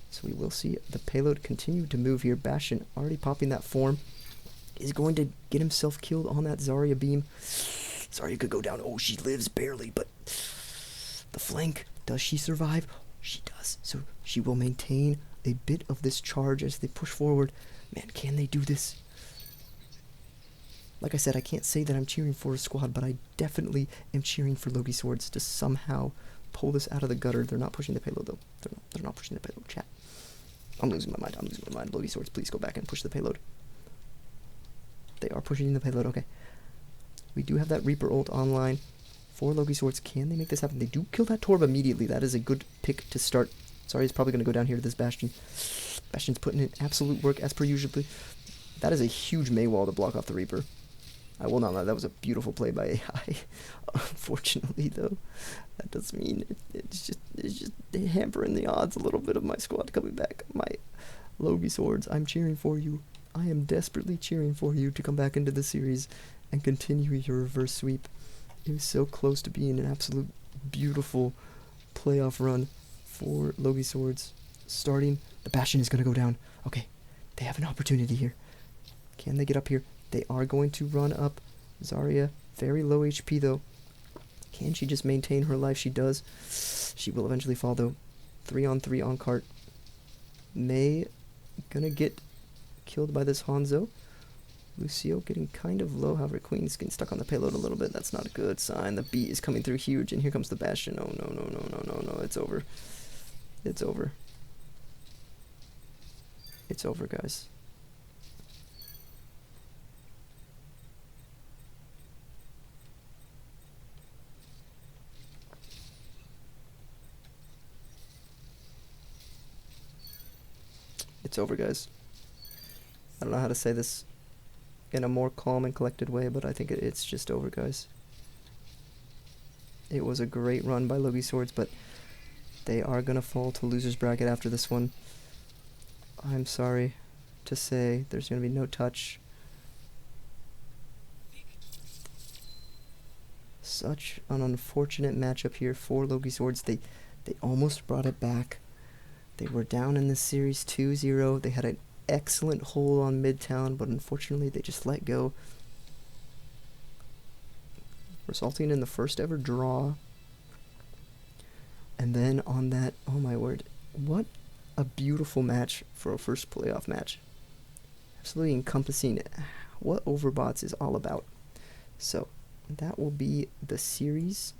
A: So we will see the payload continue to move here. Bastion already popping that form. Is going to get himself killed on that Zarya beam. Zarya could go down. Oh, she lives barely, but the flank. Does she survive? She does. So she will maintain a bit of this charge as they push forward. Man, can they do this? Like I said, I can't say that I'm cheering for a squad, but I definitely am cheering for LogiSwords to somehow pull this out of the gutter. They're not pushing the payload, though. They're not pushing the payload, chat. I'm losing my mind. LogiSwords, please go back and push the payload. They are pushing the payload, okay. We do have that Reaper ult online for LogiSwords. Can they make this happen? They do kill that Torb immediately. That is a good pick to start. Sorry, he's probably going to go down here to this Bastion. Bastion's putting in absolute work as per usual. That is a huge Mei wall to block off the Reaper. I will not lie, that was a beautiful play by AI. Unfortunately, though, that does mean it's just hampering the odds a little bit of my squad coming back. My LogiSwords, I'm cheering for you. I am desperately cheering for you to come back into the series and continue your reverse sweep. It was so close to being an absolute beautiful playoff run for LogiSwords. Starting, the Bastion is going to go down. Okay, they have an opportunity here. Can they get up here? They are going to run up. Zarya, very low HP though. Can she just maintain her life? She does. She will eventually fall though. 3-on-3 on cart. Mei gonna get killed by this Hanzo. Lucio getting kind of low, however, Queen's getting stuck on the payload a little bit. That's not a good sign. The beat is coming through huge, and here comes the Bastion. Oh, no, no, no, no, no, no. It's over. It's over. It's over, guys. It's over, guys. I don't know how to say this in a more calm and collected way, but I think it's just over, guys. It was a great run by LogiSwords, but they are going to fall to loser's bracket after this one. I'm sorry to say there's going to be no touch. Such an unfortunate matchup here for LogiSwords. They almost brought it back. They were down in this series 2-0. They had an excellent hold on Midtown, but unfortunately they just let go, resulting in the first ever draw. And then on that, oh my word, what a beautiful match for a first playoff match. Absolutely encompassing what Overbots is all about. So that will be the series.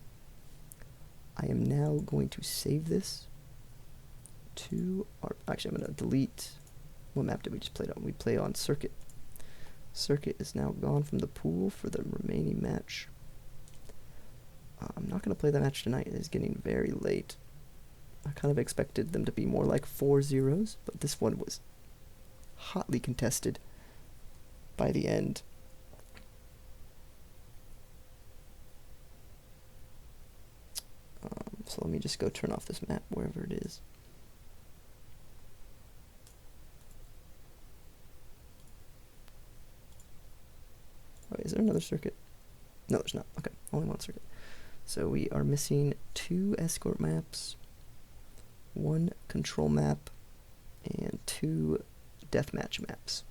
A: I am now going to save this to our, actually I'm going to delete, what map did we just play on? We play on Circuit. Circuit is now gone from the pool for the remaining match. I'm not going to play that match tonight. It is getting very late. I kind of expected them to be more like 4-0s, but this one was hotly contested by the end. So let me just go turn off this map wherever it is. Oh, is there another circuit? No, there's not. Okay, only one circuit. So we are missing 2 escort maps, 1 control map, and 2 deathmatch maps.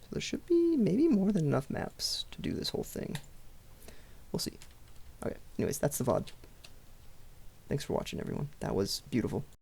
A: So there should be maybe more than enough maps to do this whole thing. We'll see. Okay, anyways, that's the VOD. Thanks for watching, everyone. That was beautiful.